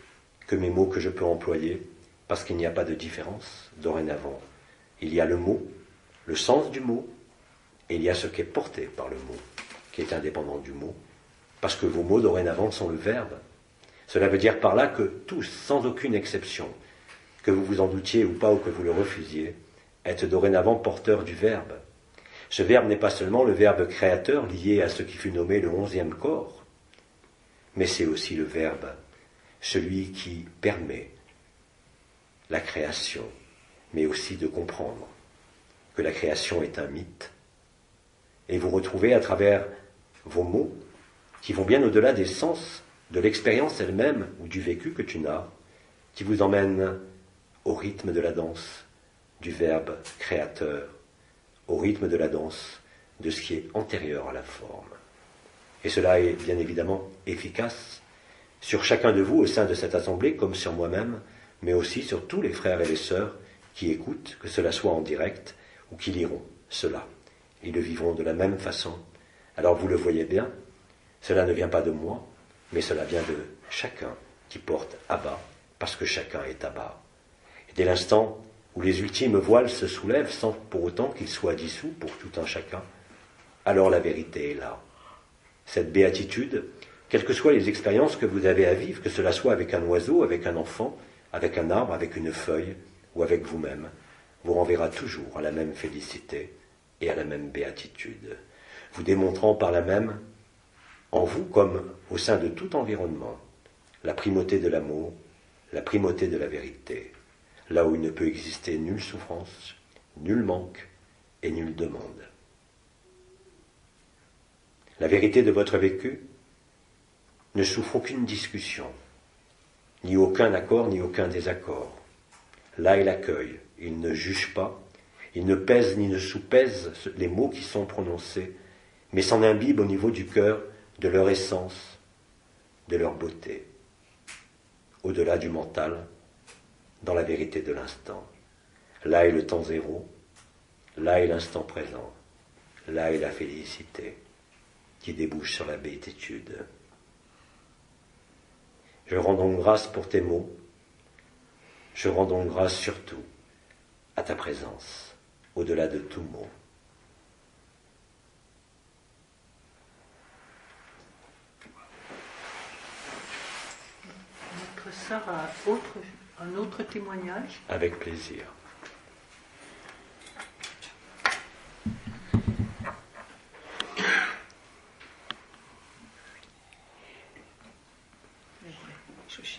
que mes mots que je peux employer, parce qu'il n'y a pas de différence dorénavant. Il y a le mot, le sens du mot, et il y a ce qui est porté par le mot, qui est indépendant du mot, parce que vos mots dorénavant sont le verbe. Cela veut dire par là que tous, sans aucune exception, que vous vous en doutiez ou pas ou que vous le refusiez, êtes dorénavant porteurs du verbe. Ce verbe n'est pas seulement le verbe créateur lié à ce qui fut nommé le 11e corps, mais c'est aussi le verbe, celui qui permet la création, mais aussi de comprendre que la création est un mythe. Et vous retrouvez à travers vos mots, qui vont bien au-delà des sens de l'expérience elle-même ou du vécu que tu n'as, qui vous emmènent au rythme de la danse du verbe créateur, au rythme de la danse de ce qui est antérieur à la forme. Et cela est bien évidemment efficace sur chacun de vous au sein de cette assemblée, comme sur moi-même, mais aussi sur tous les frères et les sœurs qui écoutent, que cela soit en direct ou qui liront cela. Ils le vivront de la même façon. Alors vous le voyez bien, cela ne vient pas de moi, mais cela vient de chacun qui porte Abba, parce que chacun est Abba. Et dès l'instant où les ultimes voiles se soulèvent sans pour autant qu'ils soient dissous pour tout un chacun, alors la vérité est là. Cette béatitude, quelles que soient les expériences que vous avez à vivre, que cela soit avec un oiseau, avec un enfant, avec un arbre, avec une feuille ou avec vous-même, vous renverra toujours à la même félicité et à la même béatitude, vous démontrant par la même, en vous comme au sein de tout environnement, la primauté de l'amour, la primauté de la vérité, là où il ne peut exister nulle souffrance, nul manque et nulle demande. La vérité de votre vécu ne souffre aucune discussion, ni aucun accord, ni aucun désaccord. Là est l'accueil, il ne juge pas, il ne pèse ni ne sous-pèse les mots qui sont prononcés, mais s'en imbibe au niveau du cœur de leur essence, de leur beauté. Au-delà du mental, dans la vérité de l'instant. Là est le temps zéro, là est l'instant présent, là est la félicité qui débouche sur la béatitude. Je rends donc grâce pour tes mots, je rends donc grâce surtout à ta présence, au-delà de tout mot. Notre sœur a un autre témoignage. Avec plaisir.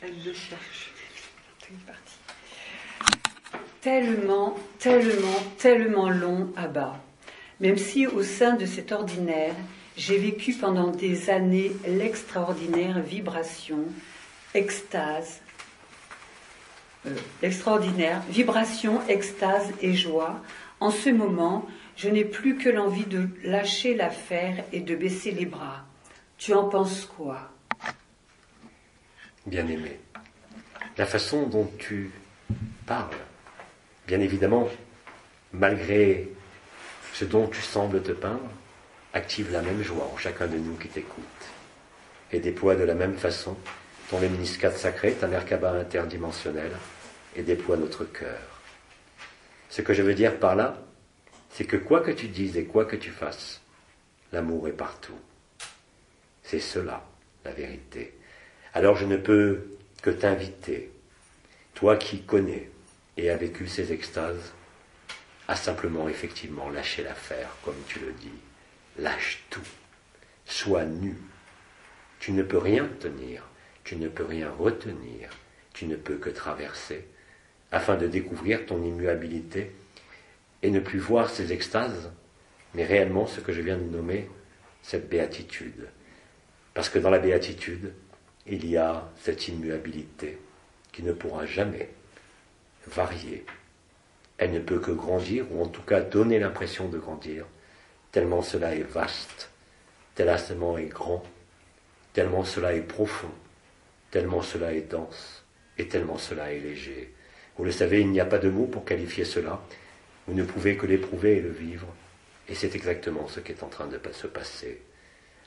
Elle le cherche. Tellement, tellement, tellement long à bas. Même si au sein de cet ordinaire, j'ai vécu pendant des années l'extraordinaire vibration, extase, extase et joie, en ce moment, je n'ai plus que l'envie de lâcher l'affaire et de baisser les bras. Tu en penses quoi ? Bien-aimé, la façon dont tu parles, bien évidemment, malgré ce dont tu sembles te peindre, active la même joie en chacun de nous qui t'écoute et déploie de la même façon ton lemniscate sacré, ta Merkaba interdimensionnelle, et déploie notre cœur. Ce que je veux dire par là, c'est que quoi que tu dises et quoi que tu fasses, l'amour est partout. C'est cela, la vérité. Alors je ne peux que t'inviter, toi qui connais et as vécu ces extases, à simplement effectivement lâcher l'affaire, comme tu le dis. Lâche tout. Sois nu. Tu ne peux rien tenir, tu ne peux rien retenir, tu ne peux que traverser, afin de découvrir ton immuabilité et ne plus voir ces extases, mais réellement ce que je viens de nommer, cette béatitude. Parce que dans la béatitude, il y a cette immuabilité qui ne pourra jamais varier. Elle ne peut que grandir, ou en tout cas donner l'impression de grandir, tellement cela est vaste, tellement est grand, tellement cela est profond, tellement cela est dense, et tellement cela est léger. Vous le savez, il n'y a pas de mots pour qualifier cela, vous ne pouvez que l'éprouver et le vivre, et c'est exactement ce qui est en train de se passer.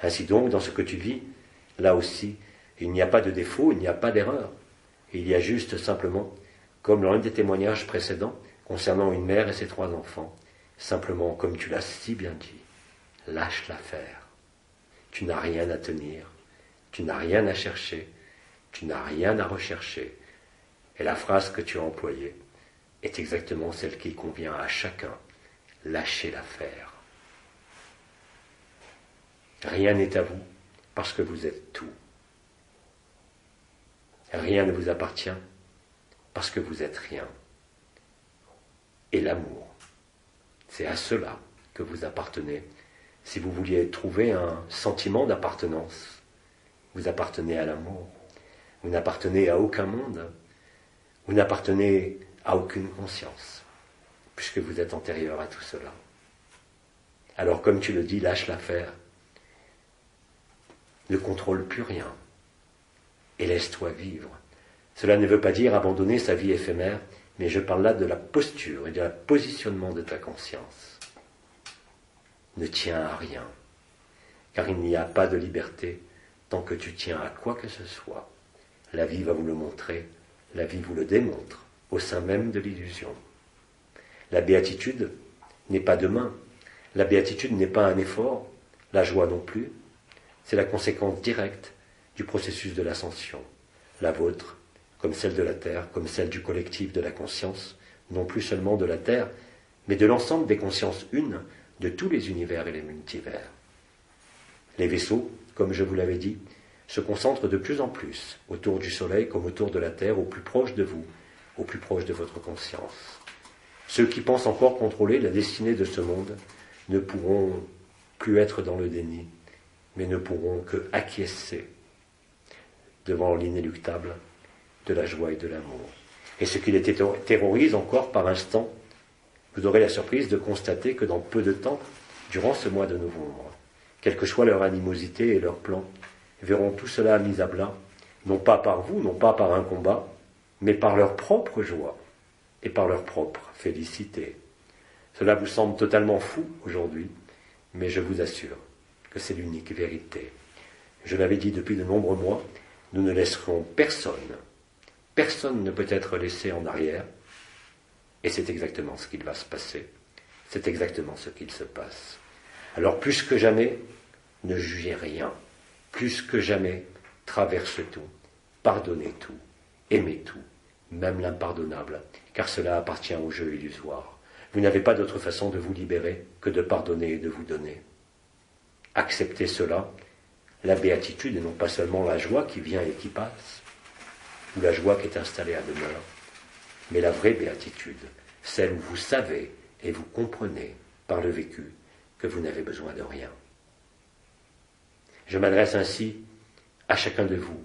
Ainsi donc, dans ce que tu vis, là aussi, il n'y a pas de défaut, il n'y a pas d'erreur. Il y a juste simplement, comme dans l'un des témoignages précédents, concernant une mère et ses 3 enfants, simplement, comme tu l'as si bien dit, lâche l'affaire. Tu n'as rien à tenir, tu n'as rien à chercher, tu n'as rien à rechercher. Et la phrase que tu as employée est exactement celle qui convient à chacun. Lâchez l'affaire. Rien n'est à vous parce que vous êtes tout. Rien ne vous appartient parce que vous êtes rien. Et l'amour, c'est à cela que vous appartenez. Si vous vouliez trouver un sentiment d'appartenance, vous appartenez à l'amour. Vous n'appartenez à aucun monde. Vous n'appartenez à aucune conscience, puisque vous êtes antérieur à tout cela. Alors, comme tu le dis, lâche l'affaire. Ne contrôle plus rien. Et laisse-toi vivre. Cela ne veut pas dire abandonner sa vie éphémère, mais je parle là de la posture et de la positionnement de ta conscience. Ne tiens à rien, car il n'y a pas de liberté tant que tu tiens à quoi que ce soit. La vie va vous le montrer, la vie vous le démontre, au sein même de l'illusion. La béatitude n'est pas demain, la béatitude n'est pas un effort, la joie non plus. C'est la conséquence directe du processus de l'ascension. La vôtre, comme celle de la Terre, comme celle du collectif de la conscience, non plus seulement de la Terre, mais de l'ensemble des consciences unes de tous les univers et les multivers. Les vaisseaux, comme je vous l'avais dit, se concentrent de plus en plus autour du Soleil comme autour de la Terre, au plus proche de vous, au plus proche de votre conscience. Ceux qui pensent encore contrôler la destinée de ce monde ne pourront plus être dans le déni, mais ne pourront que acquiescer devant l'inéluctable de la joie et de l'amour. Et ce qui les terrorise encore par instant, vous aurez la surprise de constater que dans peu de temps, durant ce mois de novembre, quelle que soit leur animosité et leur plan, verront tout cela mis à plat, non pas par vous, non pas par un combat, mais par leur propre joie et par leur propre félicité. Cela vous semble totalement fou aujourd'hui, mais je vous assure que c'est l'unique vérité. Je l'avais dit depuis de nombreux mois, nous ne laisserons personne ne peut être laissé en arrière, et c'est exactement ce qu'il va se passer. C'est exactement ce qu'il se passe. Alors plus que jamais, ne jugez rien. Plus que jamais, traverse tout, pardonnez tout, aimez tout, même l'impardonnable, car cela appartient au jeu illusoire. Vous n'avez pas d'autre façon de vous libérer que de pardonner et de vous donner. Acceptez cela, la béatitude, et non pas seulement la joie qui vient et qui passe, ou la joie qui est installée à demeure, mais la vraie béatitude, celle où vous savez et vous comprenez par le vécu que vous n'avez besoin de rien. Je m'adresse ainsi à chacun de vous,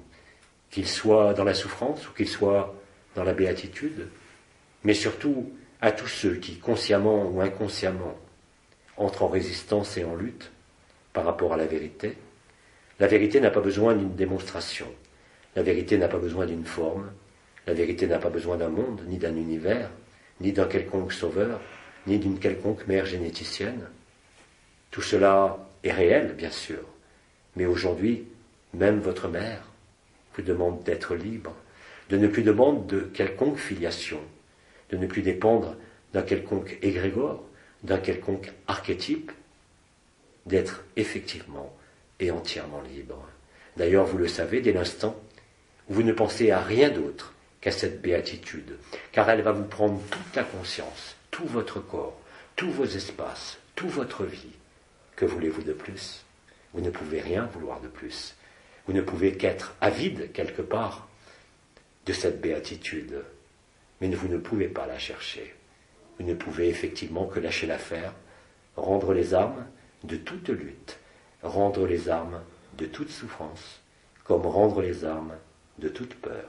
qu'il soit dans la souffrance ou qu'il soit dans la béatitude, mais surtout à tous ceux qui, consciemment ou inconsciemment, entrent en résistance et en lutte par rapport à la vérité. La vérité n'a pas besoin d'une démonstration, la vérité n'a pas besoin d'une forme, la vérité n'a pas besoin d'un monde, ni d'un univers, ni d'un quelconque sauveur, ni d'une quelconque mère généticienne. Tout cela est réel, bien sûr, mais aujourd'hui, même votre mère vous demande d'être libre, de ne plus demander de quelconque filiation, de ne plus dépendre d'un quelconque égrégore, d'un quelconque archétype, d'être effectivement et entièrement libre. D'ailleurs, vous le savez, dès l'instant où vous ne pensez à rien d'autre qu'à cette béatitude, car elle va vous prendre toute la conscience, tout votre corps, tous vos espaces, toute votre vie. Que voulez-vous de plus? Vous ne pouvez rien vouloir de plus. Vous ne pouvez qu'être avide quelque part de cette béatitude, mais vous ne pouvez pas la chercher. Vous ne pouvez effectivement que lâcher l'affaire, rendre les armes de toute lutte, rendre les armes de toute souffrance, comme rendre les armes de toute peur.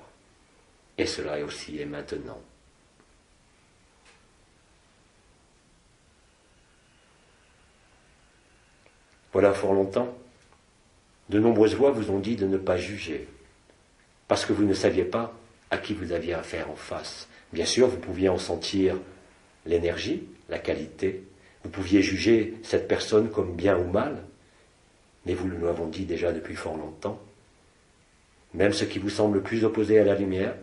Et cela aussi est maintenant. Voilà fort longtemps, de nombreuses voix vous ont dit de ne pas juger, parce que vous ne saviez pas à qui vous aviez affaire en face. Bien sûr, vous pouviez en sentir l'énergie, la qualité, vous pouviez juger cette personne comme bien ou mal, mais vous nous l'avons dit déjà depuis fort longtemps, même ce qui vous semble plus opposé à la lumière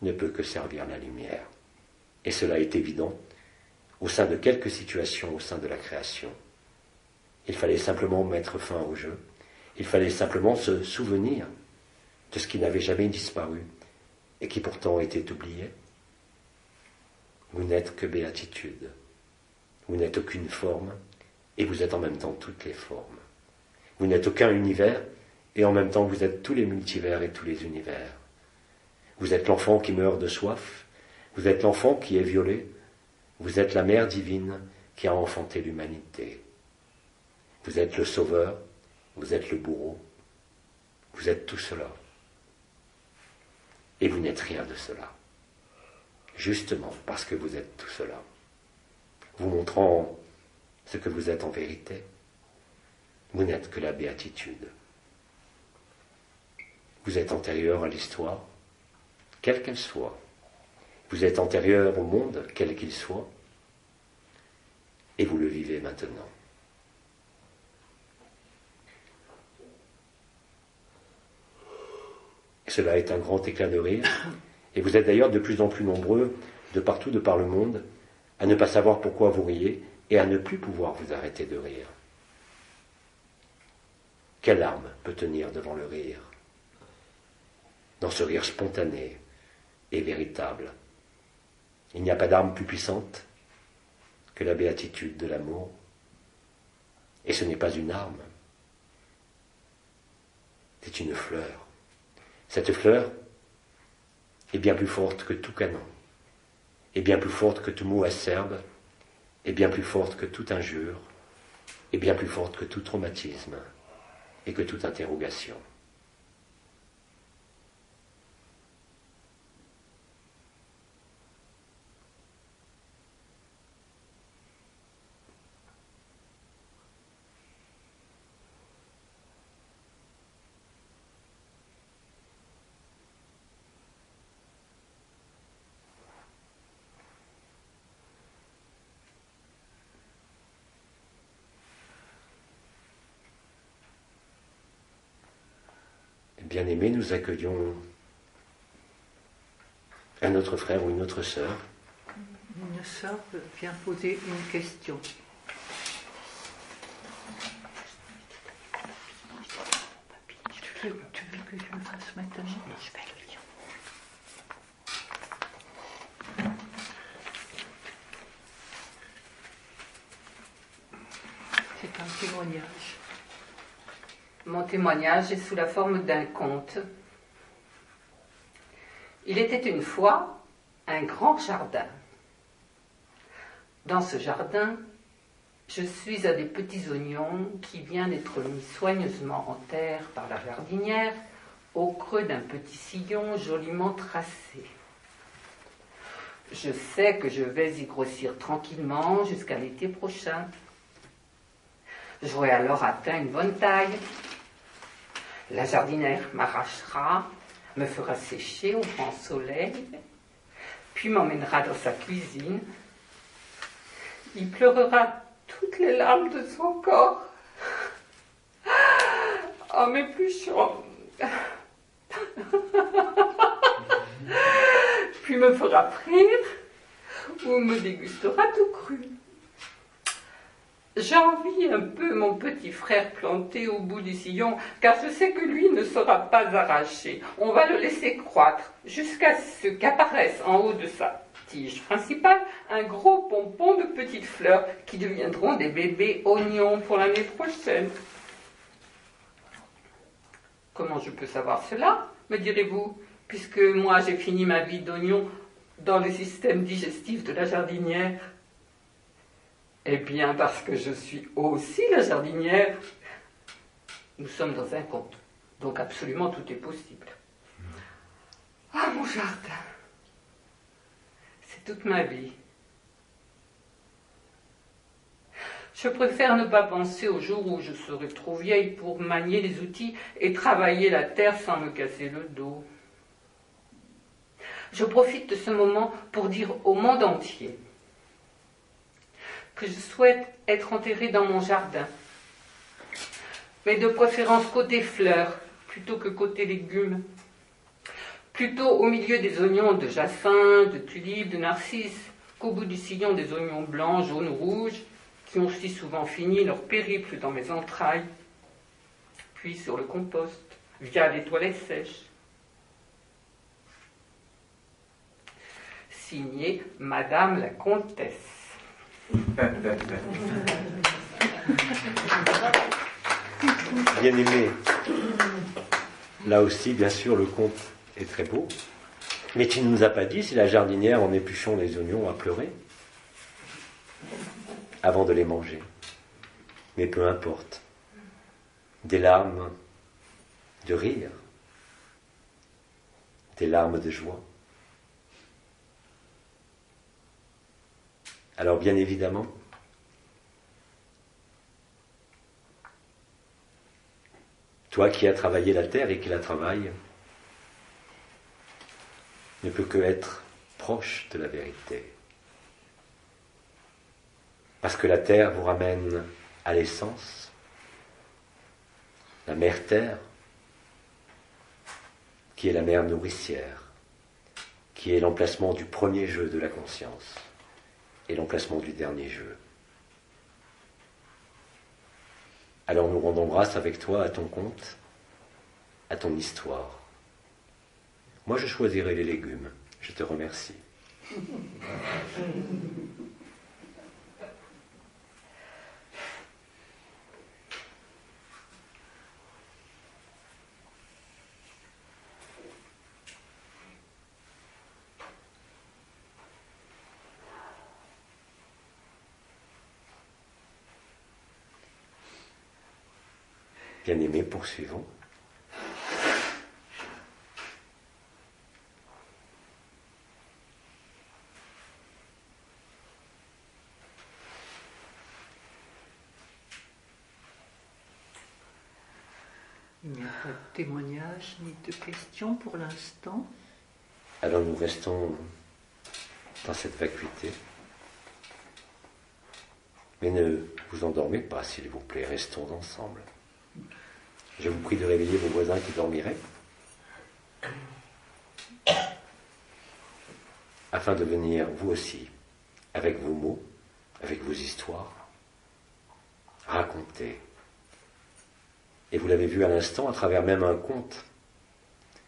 ne peut que servir la lumière. Et cela est évident au sein de quelques situations au sein de la création. Il fallait simplement mettre fin au jeu, il fallait simplement se souvenir de ce qui n'avait jamais disparu et qui pourtant était oublié. Vous n'êtes que béatitude, vous n'êtes aucune forme et vous êtes en même temps toutes les formes. Vous n'êtes aucun univers et en même temps vous êtes tous les multivers et tous les univers. Vous êtes l'enfant qui meurt de soif, vous êtes l'enfant qui est violé, vous êtes la mère divine qui a enfanté l'humanité. Vous êtes le sauveur, vous êtes le bourreau, vous êtes tout cela. Et vous n'êtes rien de cela. Justement parce que vous êtes tout cela. Vous montrant ce que vous êtes en vérité, vous n'êtes que la béatitude. Vous êtes antérieur à l'histoire, quelle qu'elle soit. Vous êtes antérieur au monde, quel qu'il soit, et vous le vivez maintenant. Cela est un grand éclat de rire, et vous êtes d'ailleurs de plus en plus nombreux, de partout de par le monde, à ne pas savoir pourquoi vous riez, et à ne plus pouvoir vous arrêter de rire. Quelle âme peut tenir devant le rire? Dans ce rire spontané et véritable, il n'y a pas d'arme plus puissante que la béatitude de l'amour, et ce n'est pas une arme, c'est une fleur. Cette fleur est bien plus forte que tout canon, est bien plus forte que tout mot acerbe, est bien plus forte que toute injure, est bien plus forte que tout traumatisme et que toute interrogation. Bien-aimés, nous accueillons un autre frère ou une autre sœur. Une sœur vient poser une question. Tu veux que je le fasse maintenant? Je vais le lire. C'est un témoignage. Mon témoignage est sous la forme d'un conte. Il était une fois un grand jardin. Dans ce jardin, je suis à des petits oignons qui viennent d'être mis soigneusement en terre par la jardinière au creux d'un petit sillon joliment tracé. Je sais que je vais y grossir tranquillement jusqu'à l'été prochain. J'aurai alors atteint une bonne taille. La jardinière m'arrachera, me fera sécher au grand soleil, puis m'emmènera dans sa cuisine. Il pleurera toutes les larmes de son corps en m'épluchant. Puis me fera frire ou me dégustera tout cru. J'envie un peu mon petit frère planté au bout du sillon, car je sais que lui ne sera pas arraché. On va le laisser croître jusqu'à ce qu'apparaisse en haut de sa tige principale un gros pompon de petites fleurs qui deviendront des bébés oignons pour l'année prochaine. Comment je peux savoir cela, me direz-vous, puisque moi j'ai fini ma vie d'oignon dans le système digestif de la jardinière? Eh bien, parce que je suis aussi la jardinière. Nous sommes dans un conte, donc absolument tout est possible. Ah, mon jardin, c'est toute ma vie. Je préfère ne pas penser au jour où je serai trop vieille pour manier les outils et travailler la terre sans me casser le dos. Je profite de ce moment pour dire au monde entier que je souhaite être enterrée dans mon jardin, mais de préférence côté fleurs plutôt que côté légumes, plutôt au milieu des oignons de jacinthe, de tulipes, de narcisses, qu'au bout du sillon des oignons blancs, jaunes ou rouges, qui ont si souvent fini leur périple dans mes entrailles, puis sur le compost, via les toilettes sèches. Signé Madame la Comtesse. Bien-aimé, là aussi, bien sûr, le conte est très beau. Mais tu ne nous as pas dit si la jardinière, en épluchant les oignons, a pleuré avant de les manger. Mais peu importe. Des larmes de rire, des larmes de joie. Alors bien évidemment, toi qui as travaillé la terre et qui la travaille, ne peut que être proche de la vérité. Parce que la terre vous ramène à l'essence, la mère terre, qui est la mère nourricière, qui est l'emplacement du premier jeu de la conscience et l'emplacement du dernier jeu. Alors nous rendons grâce avec toi à ton conte, à ton histoire. Moi je choisirai les légumes, je te remercie. Bien-aimés, poursuivons. Il n'y a pas de témoignage ni de questions pour l'instant. Alors nous restons dans cette vacuité. Mais ne vous endormez pas, s'il vous plaît, restons ensemble. Je vous prie de réveiller vos voisins qui dormiraient. afin de venir, vous aussi, avec vos mots, avec vos histoires, raconter. Et vous l'avez vu à l'instant, à travers même un conte,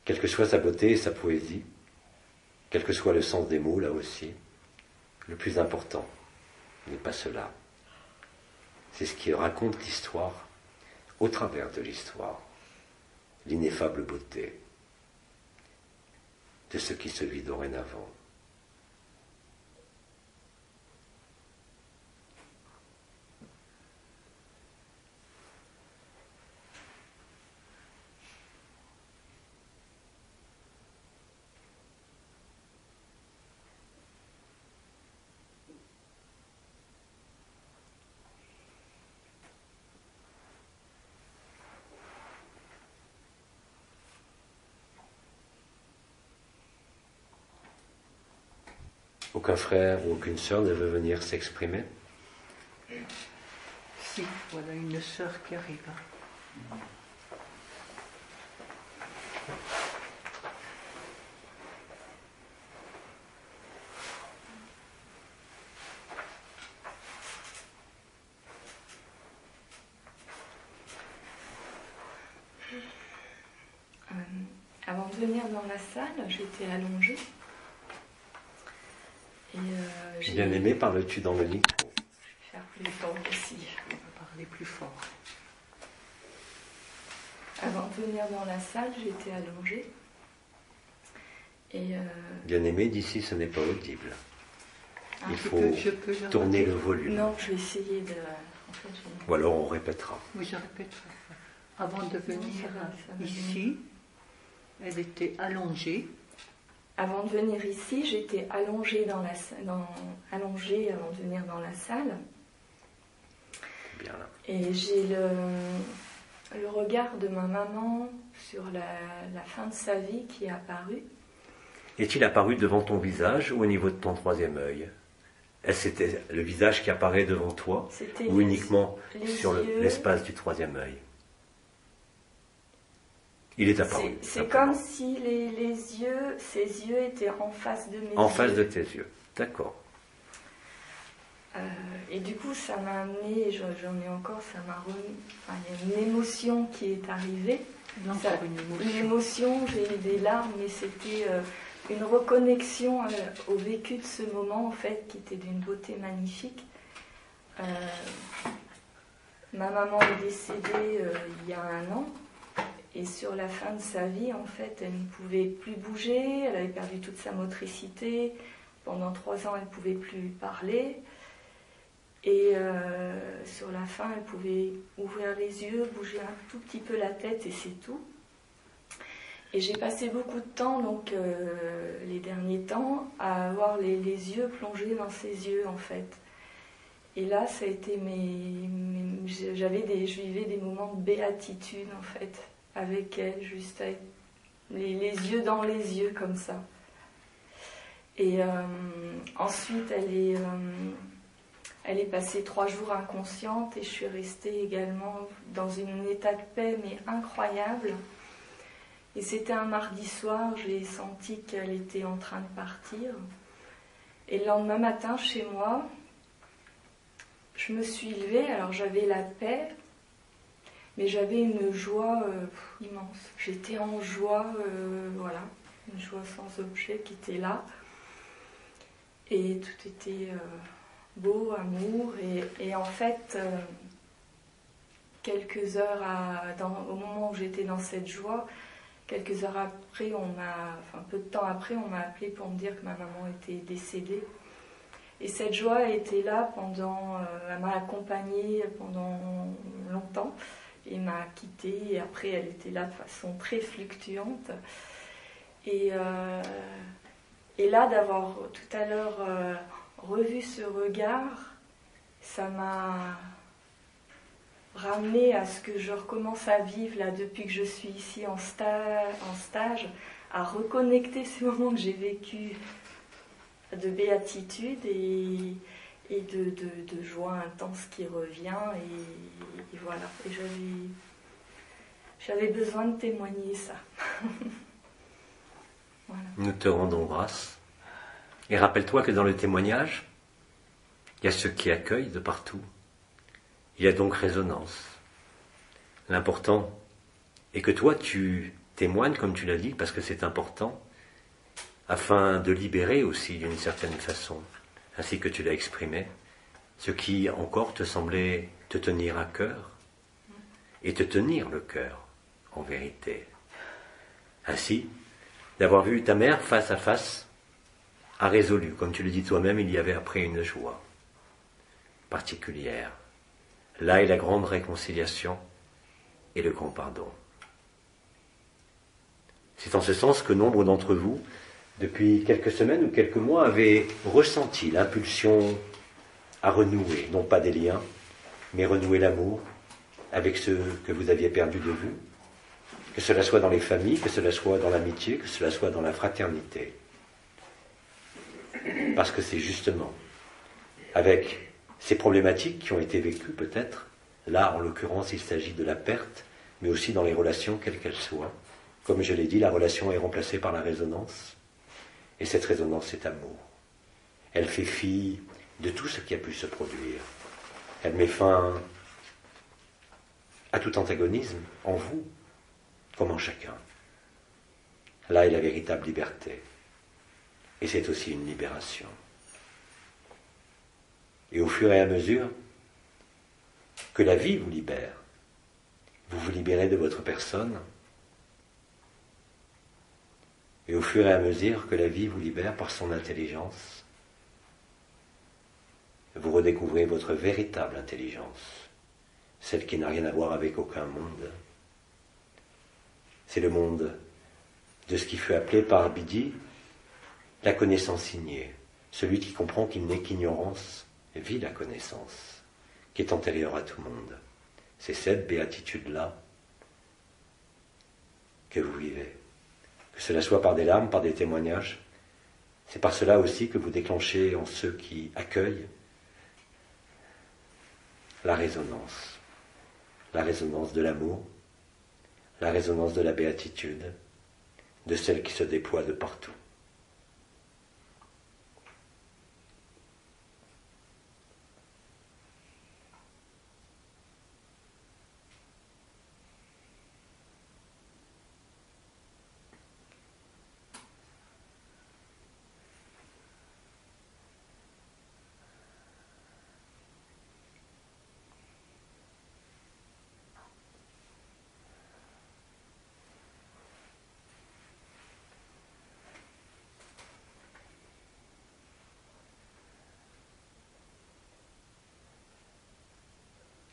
quelle que soit sa beauté et sa poésie, quel que soit le sens des mots, là aussi, le plus important n'est pas cela. C'est ce qui raconte l'histoire, au travers de l'histoire, l'ineffable beauté de ce qui se vit dorénavant. Aucun frère ou aucune sœur ne veut venir s'exprimer? Si, voilà une sœur qui arrive. Avant de venir dans la salle, j'étais allongée. Et Bien aimé, parles-tu dans le micro? Je vais faire plus fort aussi. On va parler plus fort. Avant de venir dans la salle, j'étais allongée. Et Bien aimé, d'ici ce n'est pas audible. Il Je faut peux le tourner répéter. le volume. non, je vais essayer de. En fait, Ou alors on répétera. Oui, je répéterai. Avant de venir ça va ici, elle était allongée. Avant de venir ici, j'étais allongée allongée avant de venir dans la salle. Bien là. Et j'ai le regard de ma maman sur la fin de sa vie qui est apparu. Est-il apparu devant ton visage ou au niveau de ton troisième œil? Est-ce que c'était le visage qui apparaît devant toi C'était ou uniquement les sur yeux. l'espace du troisième œil? Il est apparu. C'est simplement. comme si ses yeux étaient en face de mes yeux. En face de tes yeux. D'accord. Et du coup, ça m'a amené, j'en ai encore, ça m'a remis. Enfin, il y a une émotion qui est arrivée. Encore Une émotion, j'ai eu des larmes, mais c'était une reconnexion au vécu de ce moment, en fait, qui était d'une beauté magnifique. Ma maman est décédée il y a 1 an. Et sur la fin de sa vie, en fait, elle ne pouvait plus bouger, elle avait perdu toute sa motricité. Pendant 3 ans, elle ne pouvait plus parler. Et sur la fin, elle pouvait ouvrir les yeux, bouger un tout petit peu la tête et c'est tout. Et j'ai passé beaucoup de temps, donc les derniers temps, à avoir les yeux plongés dans ses yeux, en fait. Et là, ça a été je vivais des moments de béatitude, en fait, avec elle, juste avec les yeux dans les yeux, comme ça. Et ensuite, elle est passée 3 jours inconsciente et je suis restée également dans un état de paix, mais incroyable. Et c'était un mardi soir, j'ai senti qu'elle était en train de partir. Et le lendemain matin, chez moi, je me suis levée, alors j'avais la paix, mais j'avais une joie immense. J'étais en joie, voilà, une joie sans objet qui était là. Et tout était beau, amour. Et en fait, quelques heures, au moment où j'étais dans cette joie, quelques heures après, peu de temps après, on m'a appelé pour me dire que ma maman était décédée. Et cette joie était là elle m'a accompagnée pendant longtemps et m'a quittée. Et après, elle était là de façon très fluctuante. Et là, d'avoir tout à l'heure revu ce regard, ça m'a ramené à ce que je recommence à vivre là depuis que je suis ici en stage, à reconnecter ces moments que j'ai vécus de béatitude et de joie intense qui revient et voilà. Et j'avais besoin de témoigner ça. Voilà. Nous te rendons grâce Et rappelle-toi que dans le témoignage, il y a ceux qui accueillent de partout. Il y a donc résonance. L'important est que toi, tu témoignes, comme tu l'as dit, parce que c'est important, afin de libérer aussi d'une certaine façon, ainsi que tu l'as exprimé, ce qui encore te semblait te tenir à cœur, et te tenir le cœur, en vérité. Ainsi, d'avoir vu ta mère face à face, a résolu, comme tu le dis toi-même, il y avait après une joie particulière. Là est la grande réconciliation et le grand pardon. C'est en ce sens que nombre d'entre vous, depuis quelques semaines ou quelques mois, avaient ressenti l'impulsion à renouer, non pas des liens, mais renouer l'amour avec ceux que vous aviez perdus de vous, que cela soit dans les familles, que cela soit dans l'amitié, que cela soit dans la fraternité. Parce que c'est justement avec ces problématiques qui ont été vécues peut-être, là en l'occurrence il s'agit de la perte, mais aussi dans les relations quelles qu'elles soient. Comme je l'ai dit, la relation est remplacée par la résonance, et cette résonance est amour. Elle fait fi de tout ce qui a pu se produire. Elle met fin à tout antagonisme en vous, comme en chacun. Là est la véritable liberté. Et c'est aussi une libération. Et au fur et à mesure que la vie vous libère, vous vous libérez de votre personne, et au fur et à mesure que la vie vous libère par son intelligence, vous redécouvrez votre véritable intelligence, celle qui n'a rien à voir avec aucun monde. C'est le monde de ce qui fut appelé par Bidi la connaissance innée. Celui qui comprend qu'il n'est qu'ignorance vit la connaissance, qui est antérieure à tout le monde. C'est cette béatitude-là que vous vivez. Que cela soit par des larmes, par des témoignages, c'est par cela aussi que vous déclenchez en ceux qui accueillent la résonance de l'amour, la résonance de la béatitude, de celle qui se déploie de partout.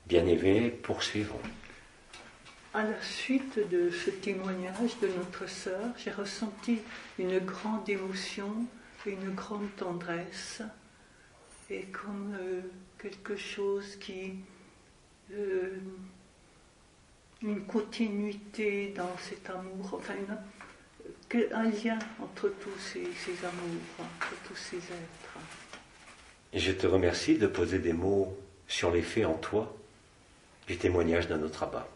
Bien-aimés, poursuivons. À la suite de ce témoignage de notre sœur, j'ai ressenti une grande émotion, une grande tendresse, et comme quelque chose qui... une continuité dans cet amour, enfin un lien entre tous ces amours, entre tous ces êtres. Et je te remercie de poser des mots sur les faits en toi du témoignage d'un autre abbat.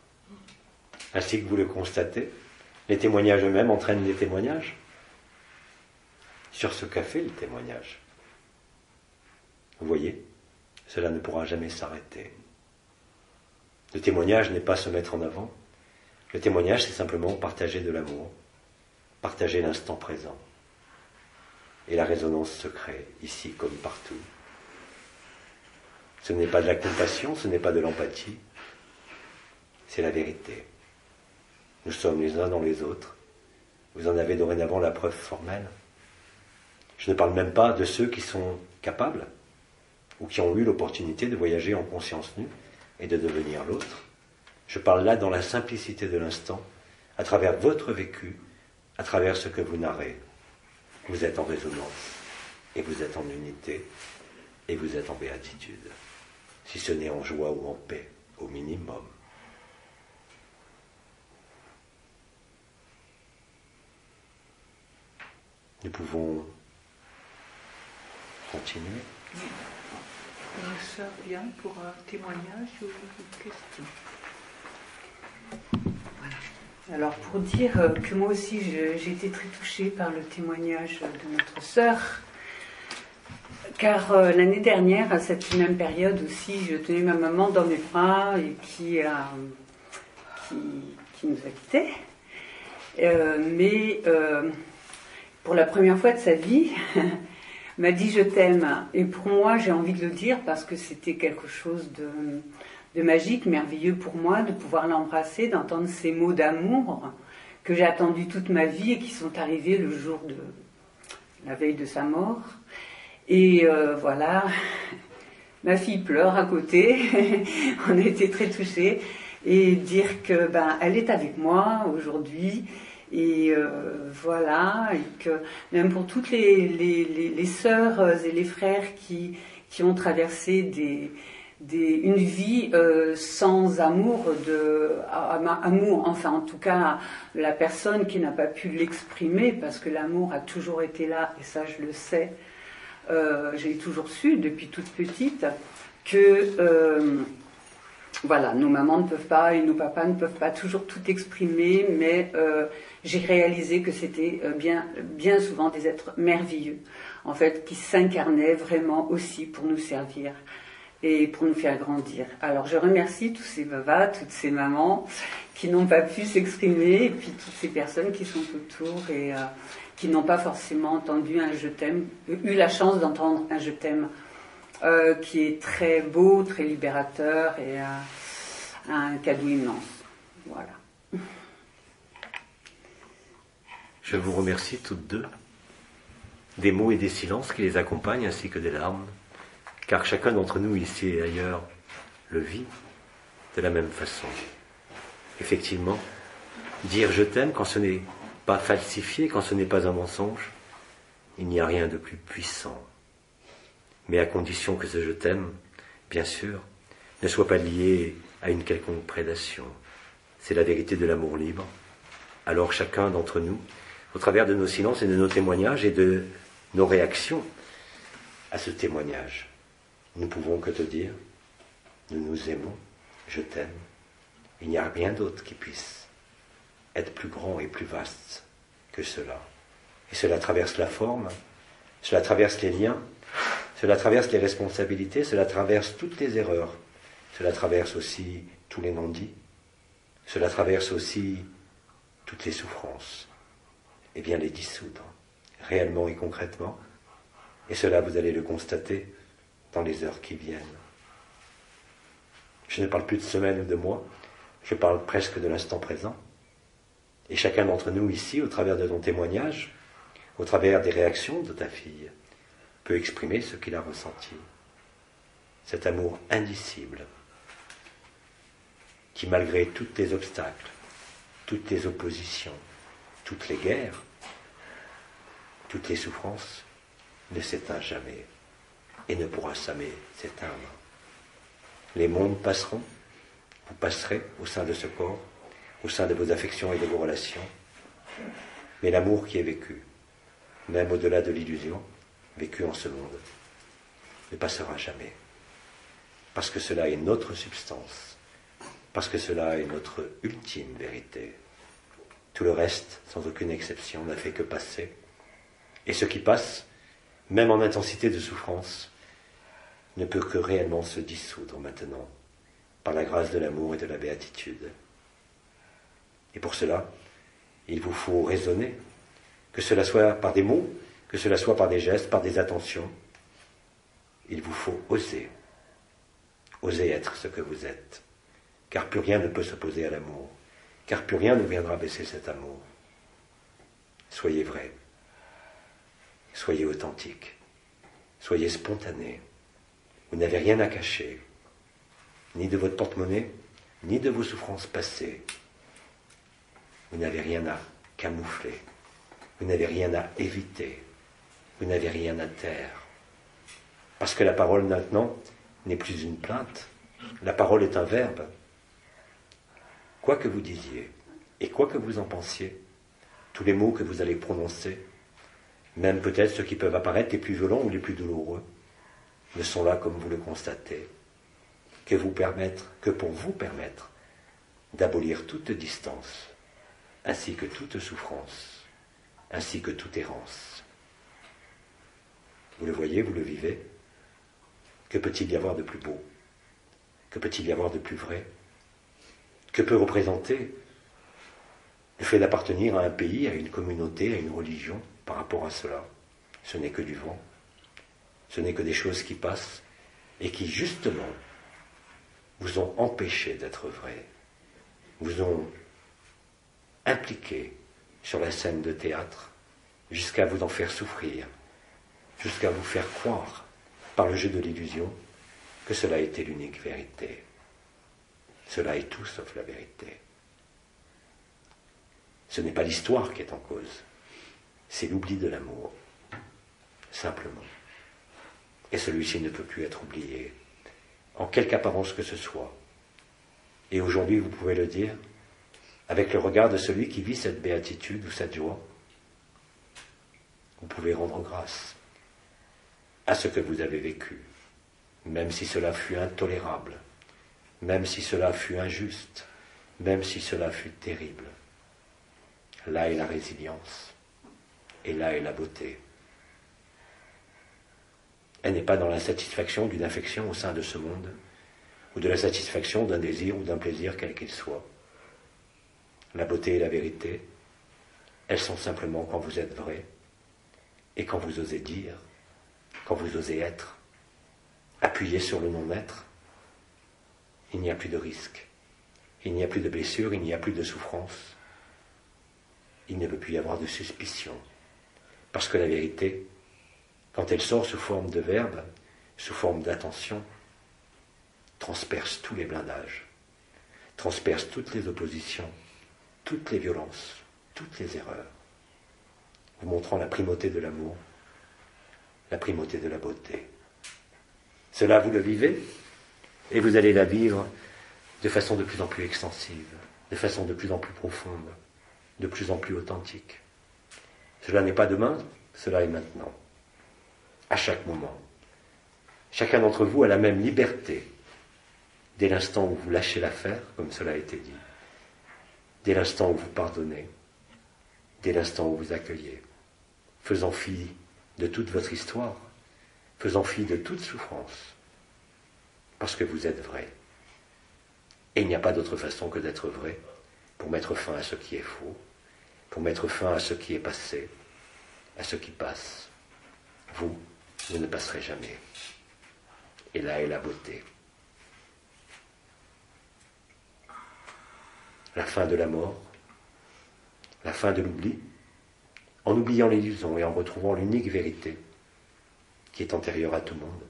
Ainsi que vous le constatez, les témoignages eux-mêmes entraînent des témoignages sur ce qu'a fait le témoignage. Vous voyez, cela ne pourra jamais s'arrêter. Le témoignage n'est pas se mettre en avant. Le témoignage, c'est simplement partager de l'amour, partager l'instant présent. Et la résonance se crée, ici comme partout. Ce n'est pas de la compassion, ce n'est pas de l'empathie, c'est la vérité. Nous sommes les uns dans les autres. Vous en avez dorénavant la preuve formelle. Je ne parle même pas de ceux qui sont capables ou qui ont eu l'opportunité de voyager en conscience nue et de devenir l'autre. Je parle là dans la simplicité de l'instant, à travers votre vécu, à travers ce que vous narrez. Vous êtes en résonance, et vous êtes en unité, et vous êtes en béatitude, si ce n'est en joie ou en paix, au minimum. Nous pouvons continuer. Une sœur vient pour un témoignage ou une question. Voilà. Alors pour dire que moi aussi j'ai été très touchée par le témoignage de notre sœur, car l'année dernière, à cette même période aussi, je tenais ma maman dans mes bras et qui nous a quittés. Mais pour la première fois de sa vie, m'a dit je t'aime. Et pour moi, j'ai envie de le dire parce que c'était quelque chose de magique, merveilleux pour moi, de pouvoir l'embrasser, d'entendre ces mots d'amour que j'ai attendus toute ma vie et qui sont arrivés le jour de la veille de sa mort. Et voilà, ma fille pleure à côté, on a été très touchés, et dire que elle est avec moi aujourd'hui, et voilà, et que même pour toutes les sœurs et les frères qui ont traversé une vie sans amour, amour, enfin en tout cas la personne qui n'a pas pu l'exprimer, parce que l'amour a toujours été là, et ça je le sais. J'ai toujours su depuis toute petite que voilà, nos mamans ne peuvent pas et nos papas ne peuvent pas toujours tout exprimer, mais j'ai réalisé que c'était bien souvent des êtres merveilleux, en fait, qui s'incarnaient vraiment aussi pour nous servir et pour nous faire grandir. Alors je remercie tous ces babas, toutes ces mamans qui n'ont pas pu s'exprimer, et puis toutes ces personnes qui sont autour et qui n'ont pas forcément entendu un je t'aime, eu la chance d'entendre un je t'aime, qui est très beau, très libérateur et un cadeau immense. Voilà. Je vous remercie toutes deux des mots et des silences qui les accompagnent ainsi que des larmes, car chacun d'entre nous ici et ailleurs le vit de la même façon. Effectivement, dire je t'aime quand ce n'est pas falsifié, quand ce n'est pas un mensonge, il n'y a rien de plus puissant. Mais à condition que ce je t'aime, bien sûr, ne soit pas lié à une quelconque prédation. C'est la vérité de l'amour libre. Alors chacun d'entre nous, au travers de nos silences et de nos témoignages et de nos réactions à ce témoignage, nous pouvons que te dire, nous nous aimons, je t'aime. Il n'y a rien d'autre qui puisse être plus grand et plus vaste que cela. Et cela traverse la forme, cela traverse les liens, cela traverse les responsabilités, cela traverse toutes les erreurs, cela traverse aussi tous les non-dits, cela traverse aussi toutes les souffrances. Et bien les dissoudre, réellement et concrètement. Et cela, vous allez le constater dans les heures qui viennent. Je ne parle plus de semaines ou de mois, je parle presque de l'instant présent. Et chacun d'entre nous ici, au travers de ton témoignage, au travers des réactions de ta fille, peut exprimer ce qu'il a ressenti. Cet amour indicible, qui malgré tous les obstacles, toutes les oppositions, toutes les guerres, toutes les souffrances, ne s'éteint jamais et ne pourra jamais s'éteindre. Les mondes passeront, vous passerez au sein de ce corps, au sein de vos affections et de vos relations, mais l'amour qui est vécu, même au-delà de l'illusion, vécu en ce monde, ne passera jamais. Parce que cela est notre substance, parce que cela est notre ultime vérité. Tout le reste, sans aucune exception, n'a fait que passer. Et ce qui passe, même en intensité de souffrance, ne peut que réellement se dissoudre maintenant, par la grâce de l'amour et de la béatitude. Et pour cela, il vous faut raisonner, que cela soit par des mots, que cela soit par des gestes, par des attentions. Il vous faut oser être ce que vous êtes, car plus rien ne peut s'opposer à l'amour, car plus rien ne viendra baisser cet amour. Soyez vrai, soyez authentique, soyez spontané. Vous n'avez rien à cacher, ni de votre porte-monnaie, ni de vos souffrances passées. Vous n'avez rien à camoufler, vous n'avez rien à éviter, vous n'avez rien à taire. Parce que la parole maintenant n'est plus une plainte, la parole est un verbe. Quoi que vous disiez, et quoi que vous en pensiez, tous les mots que vous allez prononcer, même peut-être ceux qui peuvent apparaître les plus violents ou les plus douloureux, ne sont là comme vous le constatez, que pour vous permettre d'abolir toute distance, ainsi que toute souffrance, ainsi que toute errance. Vous le voyez, vous le vivez, Que peut-il y avoir de plus beau? Que peut-il y avoir de plus vrai? Que peut représenter le fait d'appartenir à un pays, à une communauté, à une religion par rapport à cela? Ce n'est que du vent. Ce n'est que des choses qui passent et qui, justement, vous ont empêché d'être vrais, vous ont impliqué sur la scène de théâtre jusqu'à vous en faire souffrir, jusqu'à vous faire croire, par le jeu de l'illusion, que cela était l'unique vérité. Cela est tout sauf la vérité. Ce n'est pas l'histoire qui est en cause, c'est l'oubli de l'amour, simplement. Et celui-ci ne peut plus être oublié, en quelque apparence que ce soit. Et aujourd'hui, vous pouvez le dire, avec le regard de celui qui vit cette béatitude ou cette joie, vous pouvez rendre grâce à ce que vous avez vécu, même si cela fut intolérable, même si cela fut injuste, même si cela fut terrible. Là est la résilience, et là est la beauté. Elle n'est pas dans la satisfaction d'une affection au sein de ce monde, ou de la satisfaction d'un désir ou d'un plaisir quel qu'il soit. La beauté et la vérité, elles sont simplement quand vous êtes vrai, et quand vous osez dire, quand vous osez être, appuyé sur le non-être, il n'y a plus de risque, il n'y a plus de blessure, il n'y a plus de souffrance, il ne peut plus y avoir de suspicion, parce que la vérité, quand elle sort sous forme de verbe, sous forme d'attention, transperce tous les blindages, transperce toutes les oppositions, toutes les violences, toutes les erreurs, vous montrant la primauté de l'amour, la primauté de la beauté. Cela, vous le vivez, et vous allez la vivre de façon de plus en plus extensive, de façon de plus en plus profonde, de plus en plus authentique. Cela n'est pas demain, cela est maintenant, à chaque moment. Chacun d'entre vous a la même liberté, dès l'instant où vous lâchez l'affaire, comme cela a été dit, dès l'instant où vous pardonnez, dès l'instant où vous accueillez, faisant fi de toute votre histoire, faisant fi de toute souffrance, parce que vous êtes vrai. Et il n'y a pas d'autre façon que d'être vrai pour mettre fin à ce qui est faux, pour mettre fin à ce qui est passé, à ce qui passe. Vous ne passerez jamais. Et là est la beauté. La fin de la mort, la fin de l'oubli, en oubliant l'illusion et en retrouvant l'unique vérité qui est antérieure à tout le monde.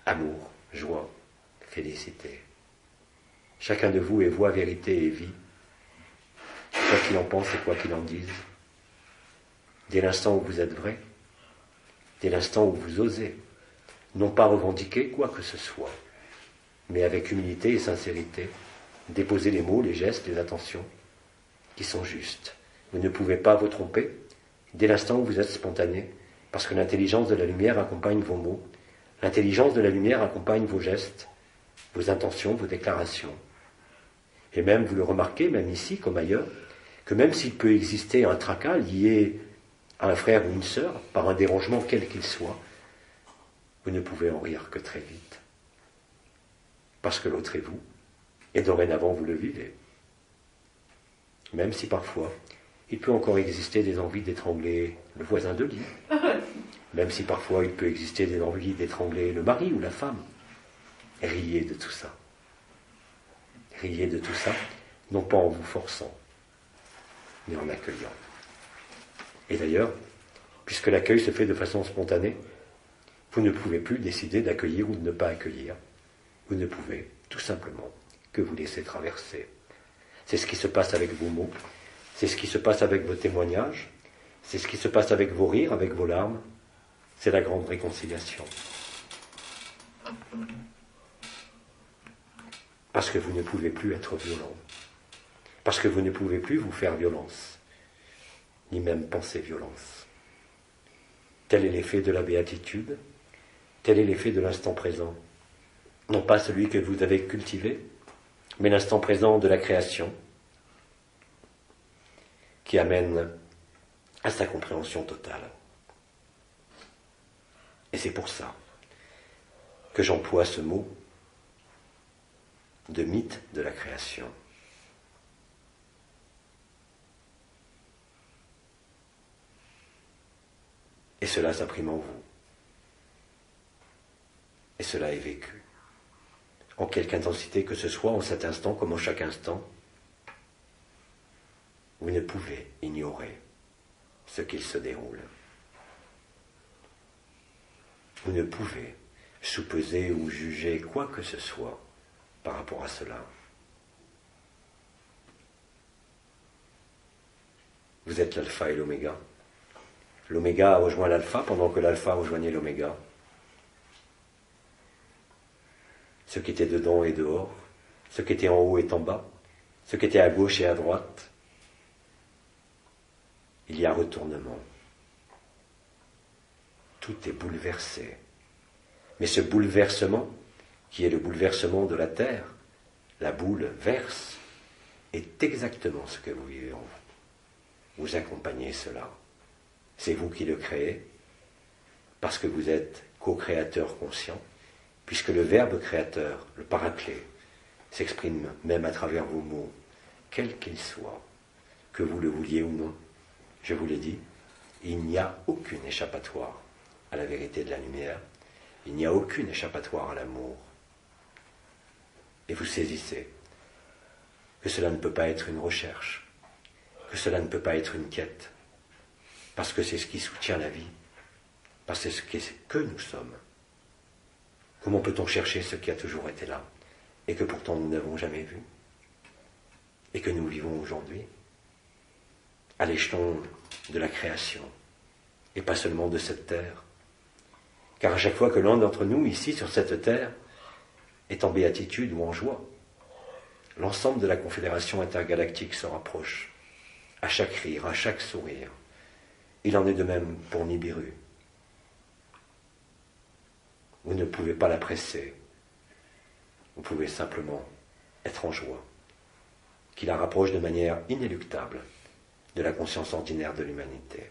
Amour, joie, félicité. Chacun de vous est voix, vérité et vie, quoi qu'il en pense et quoi qu'il en dise. Dès l'instant où vous êtes vrai, dès l'instant où vous osez, non pas revendiquer quoi que ce soit, mais avec humilité et sincérité, déposer les mots, les gestes, les attentions qui sont justes. Vous ne pouvez pas vous tromper dès l'instant où vous êtes spontané, parce que l'intelligence de la lumière accompagne vos mots, l'intelligence de la lumière accompagne vos gestes, vos intentions, vos déclarations. Et même, vous le remarquez, même ici comme ailleurs, que même s'il peut exister un tracas lié à un frère ou une sœur, par un dérangement quel qu'il soit, vous ne pouvez en rire que très vite. Parce que l'autre est vous, et dorénavant vous le vivez. Même si parfois, il peut encore exister des envies d'étrangler le voisin de lit, même si parfois il peut exister des envies d'étrangler le mari ou la femme. Riez de tout ça. Riez de tout ça, non pas en vous forçant, mais en accueillant. Et d'ailleurs, puisque l'accueil se fait de façon spontanée, vous ne pouvez plus décider d'accueillir ou de ne pas accueillir. Vous ne pouvez, tout simplement, que vous laisser traverser. C'est ce qui se passe avec vos mots, c'est ce qui se passe avec vos témoignages, c'est ce qui se passe avec vos rires, avec vos larmes. C'est la grande réconciliation. Parce que vous ne pouvez plus être violent. Parce que vous ne pouvez plus vous faire violence, ni même penser violence. Tel est l'effet de la béatitude, tel est l'effet de l'instant présent. Non pas celui que vous avez cultivé, mais l'instant présent de la création, qui amène à sa compréhension totale. Et c'est pour ça que j'emploie ce mot de mythe de la création. Et cela s'imprime en vous. Et cela est vécu. En quelque intensité que ce soit, en cet instant comme en chaque instant, vous ne pouvez ignorer ce qu'il se déroule. Vous ne pouvez soupeser ou juger quoi que ce soit par rapport à cela. Vous êtes l'alpha et l'oméga. L'oméga a rejoint l'alpha pendant que l'alpha rejoignait l'oméga. Ce qui était dedans est dehors, ce qui était en haut est en bas, ce qui était à gauche et à droite. Il y a retournement. Tout est bouleversé. Mais ce bouleversement, qui est le bouleversement de la terre, la boule verse, est exactement ce que vous vivez en vous. Vous accompagnez cela. C'est vous qui le créez, parce que vous êtes co-créateur conscient, puisque le verbe créateur, le paraclet, s'exprime même à travers vos mots, quels qu'ils soient, que vous le vouliez ou non. Je vous l'ai dit, il n'y a aucune échappatoire à la vérité de la lumière, il n'y a aucune échappatoire à l'amour. Et vous saisissez que cela ne peut pas être une recherche, que cela ne peut pas être une quête, parce que c'est ce qui soutient la vie, parce que c'est ce que nous sommes. Comment peut-on chercher ce qui a toujours été là, et que pourtant nous n'avons jamais vu, et que nous vivons aujourd'hui, à l'échelon de la création, et pas seulement de cette terre. Car à chaque fois que l'un d'entre nous, ici, sur cette terre, est en béatitude ou en joie, l'ensemble de la confédération intergalactique se rapproche, à chaque rire, à chaque sourire. Il en est de même pour Nibiru. Vous ne pouvez pas la presser, vous pouvez simplement être en joie, qui la rapproche de manière inéluctable de la conscience ordinaire de l'humanité.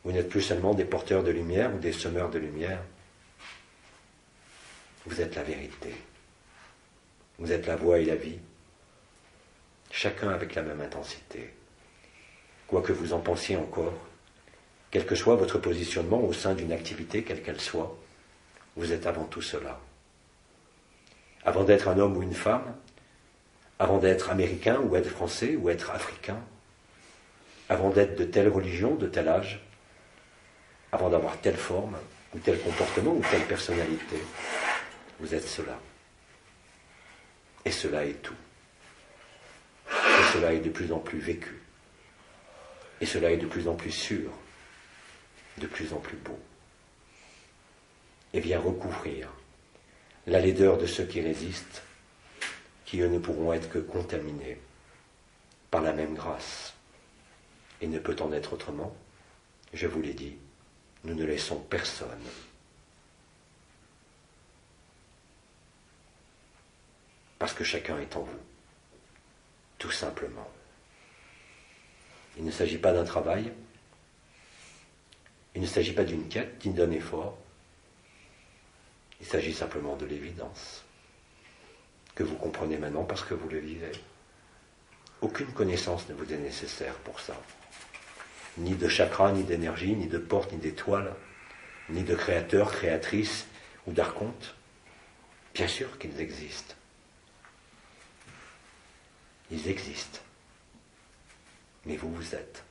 Vous n'êtes plus seulement des porteurs de lumière ou des semeurs de lumière, vous êtes la vérité, vous êtes la voie et la vie, chacun avec la même intensité. Quoi que vous en pensiez encore, quel que soit votre positionnement au sein d'une activité, quelle qu'elle soit, vous êtes avant tout cela. Avant d'être un homme ou une femme, avant d'être américain ou être français ou être africain, avant d'être de telle religion, de tel âge, avant d'avoir telle forme ou tel comportement ou telle personnalité, vous êtes cela. Et cela est tout. Et cela est de plus en plus vécu. Et cela est de plus en plus sûr, de plus en plus beau. Et vient recouvrir la laideur de ceux qui résistent, qui eux ne pourront être que contaminés par la même grâce. Et ne peut en être autrement, je vous l'ai dit, nous ne laissons personne. Parce que chacun est en vous, tout simplement. Il ne s'agit pas d'un travail, il ne s'agit pas d'une quête, ni d'un effort, il s'agit simplement de l'évidence, que vous comprenez maintenant parce que vous le vivez. Aucune connaissance ne vous est nécessaire pour ça. Ni de chakra, ni d'énergie, ni de porte, ni d'étoile, ni de créateur, créatrice ou d'archonte. Bien sûr qu'ils existent. Ils existent. Mais vous, vous êtes.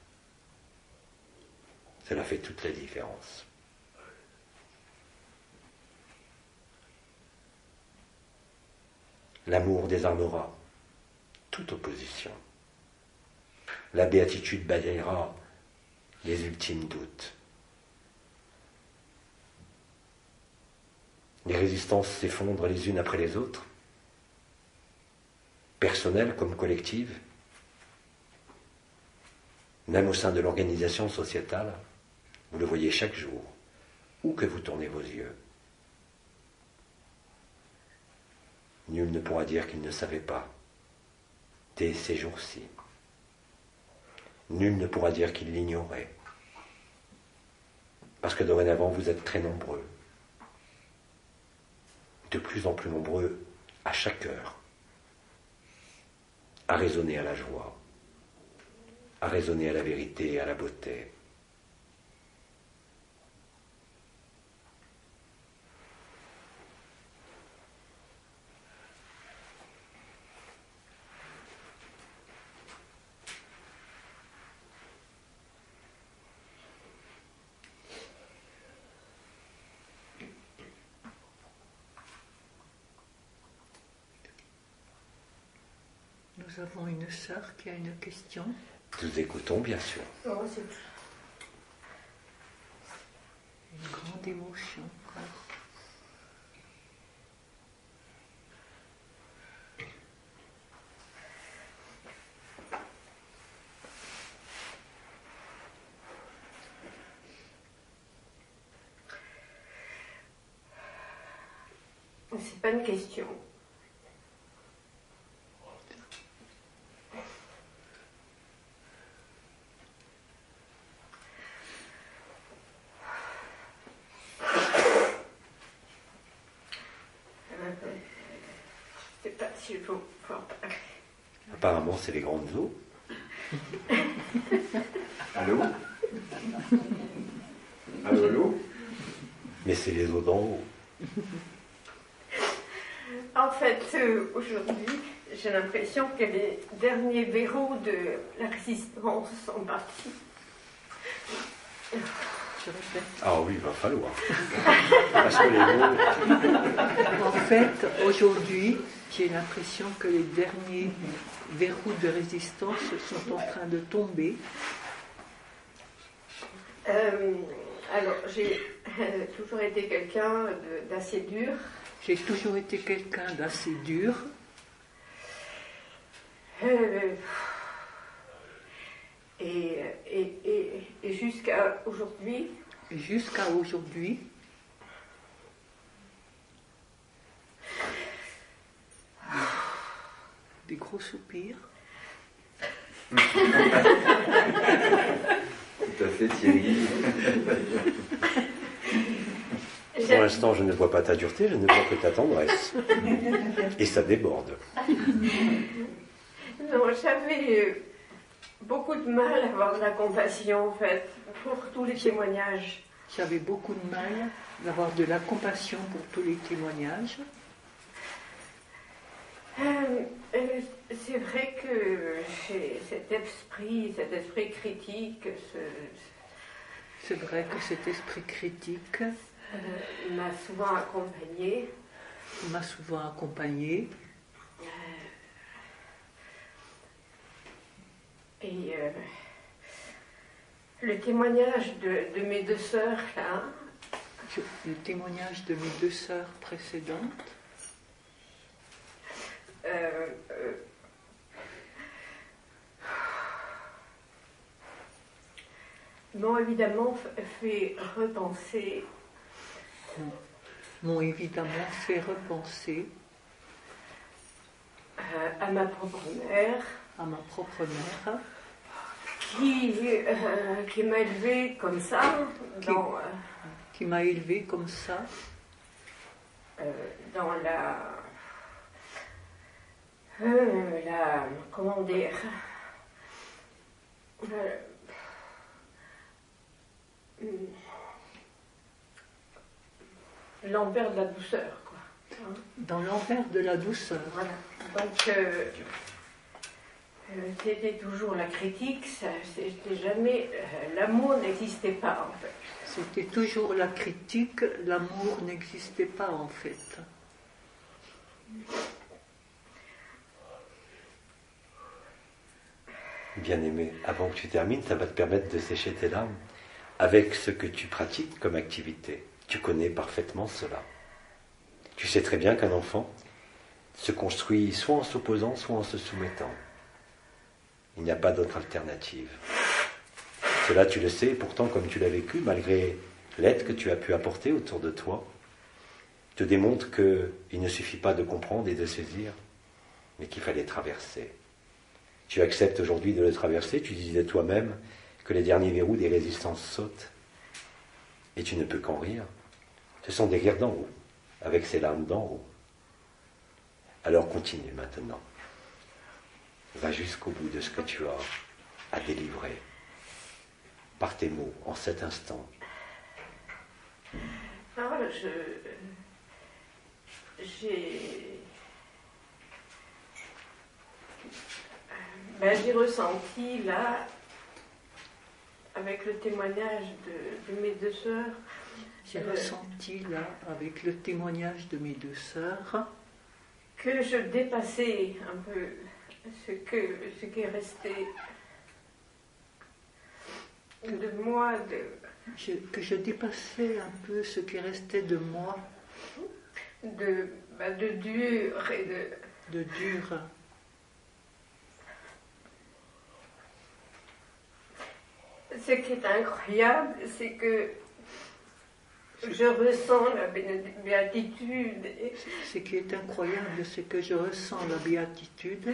Cela fait toute la différence. L'amour désarmera toute opposition. La béatitude balayera les ultimes doutes. Les résistances s'effondrent les unes après les autres, personnelles comme collectives, même au sein de l'organisation sociétale, vous le voyez chaque jour, où que vous tournez vos yeux. Nul ne pourra dire qu'il ne savait pas, dès ces jours-ci. Nul ne pourra dire qu'il l'ignorait. Parce que dorénavant, vous êtes très nombreux. De plus en plus nombreux à chaque heure. À raisonner à la joie. À raisonner à la vérité et à la beauté. Nous avons une sœur qui a une question. Nous écoutons, bien sûr. Oh, c'est Une grande émotion. Quoi. C'est pas une question. Je sais pas si je vais pouvoir parler. Apparemment, c'est les grandes eaux. Allô? Allô, allô? Mais c'est les eaux d'en haut. En fait, aujourd'hui, j'ai l'impression que les derniers verrous de la résistance sont partis. Je répète. Ah oui, il va falloir. Parce que les mots... En fait, aujourd'hui, j'ai l'impression que les derniers verrous de résistance sont en train de tomber. Alors, j'ai toujours été quelqu'un d'assez dur. J'ai toujours été quelqu'un d'assez dur. Et jusqu'à aujourd'hui, Jusqu'à aujourd'hui, des gros soupirs. Tout à fait, Thierry. Pour l'instant, je ne vois pas ta dureté, je ne vois que ta tendresse. Et ça déborde. non, j'avais beaucoup de mal à avoir de la compassion, en fait, pour tous les témoignages. J'avais beaucoup de mal d'avoir de la compassion pour tous les témoignages. C'est vrai que j'ai cet esprit critique, C'est vrai que cet esprit critique m'a souvent accompagnée. m'a souvent accompagnée. Et le témoignage de mes deux sœurs, là, Le témoignage de mes deux sœurs précédentes m'ont évidemment fait repenser m'ont évidemment fait repenser à ma propre mère, à ma propre mère, qui m'a élevée comme ça, qui m'a élevée comme ça, dans comment dire, l'envers de la douceur, quoi. Hein. dans l'envers de la douceur. Voilà. Donc, c'était toujours la critique, c'était jamais. L'amour n'existait pas, en fait. C'était toujours la critique, l'amour n'existait pas en fait. Bien-aimé, avant que tu termines, ça va te permettre de sécher tes larmes avec ce que tu pratiques comme activité. Tu connais parfaitement cela. Tu sais très bien qu'un enfant se construit soit en s'opposant, soit en se soumettant. Il n'y a pas d'autre alternative. Cela, tu le sais, et pourtant, comme tu l'as vécu, malgré l'aide que tu as pu apporter autour de toi, te démontre qu'il ne suffit pas de comprendre et de saisir, mais qu'il fallait traverser. Tu acceptes aujourd'hui de le traverser, tu disais toi-même que les derniers verrous des résistances sautent. Et tu ne peux qu'en rire. Ce sont des rires d'en haut, avec ces larmes d'en haut. Alors continue maintenant. Va jusqu'au bout de ce que tu as à délivrer par tes mots en cet instant. Alors, j'ai ressenti là, avec le témoignage de mes deux sœurs, J'ai ressenti là, avec le témoignage de mes deux sœurs, que je dépassais un peu ce qui est resté de moi, que je dépassais un peu ce qui restait de moi, de dur et de dur. Ce qui est incroyable, c'est que je ressens la béatitude. Ce qui est incroyable, c'est que je ressens la béatitude.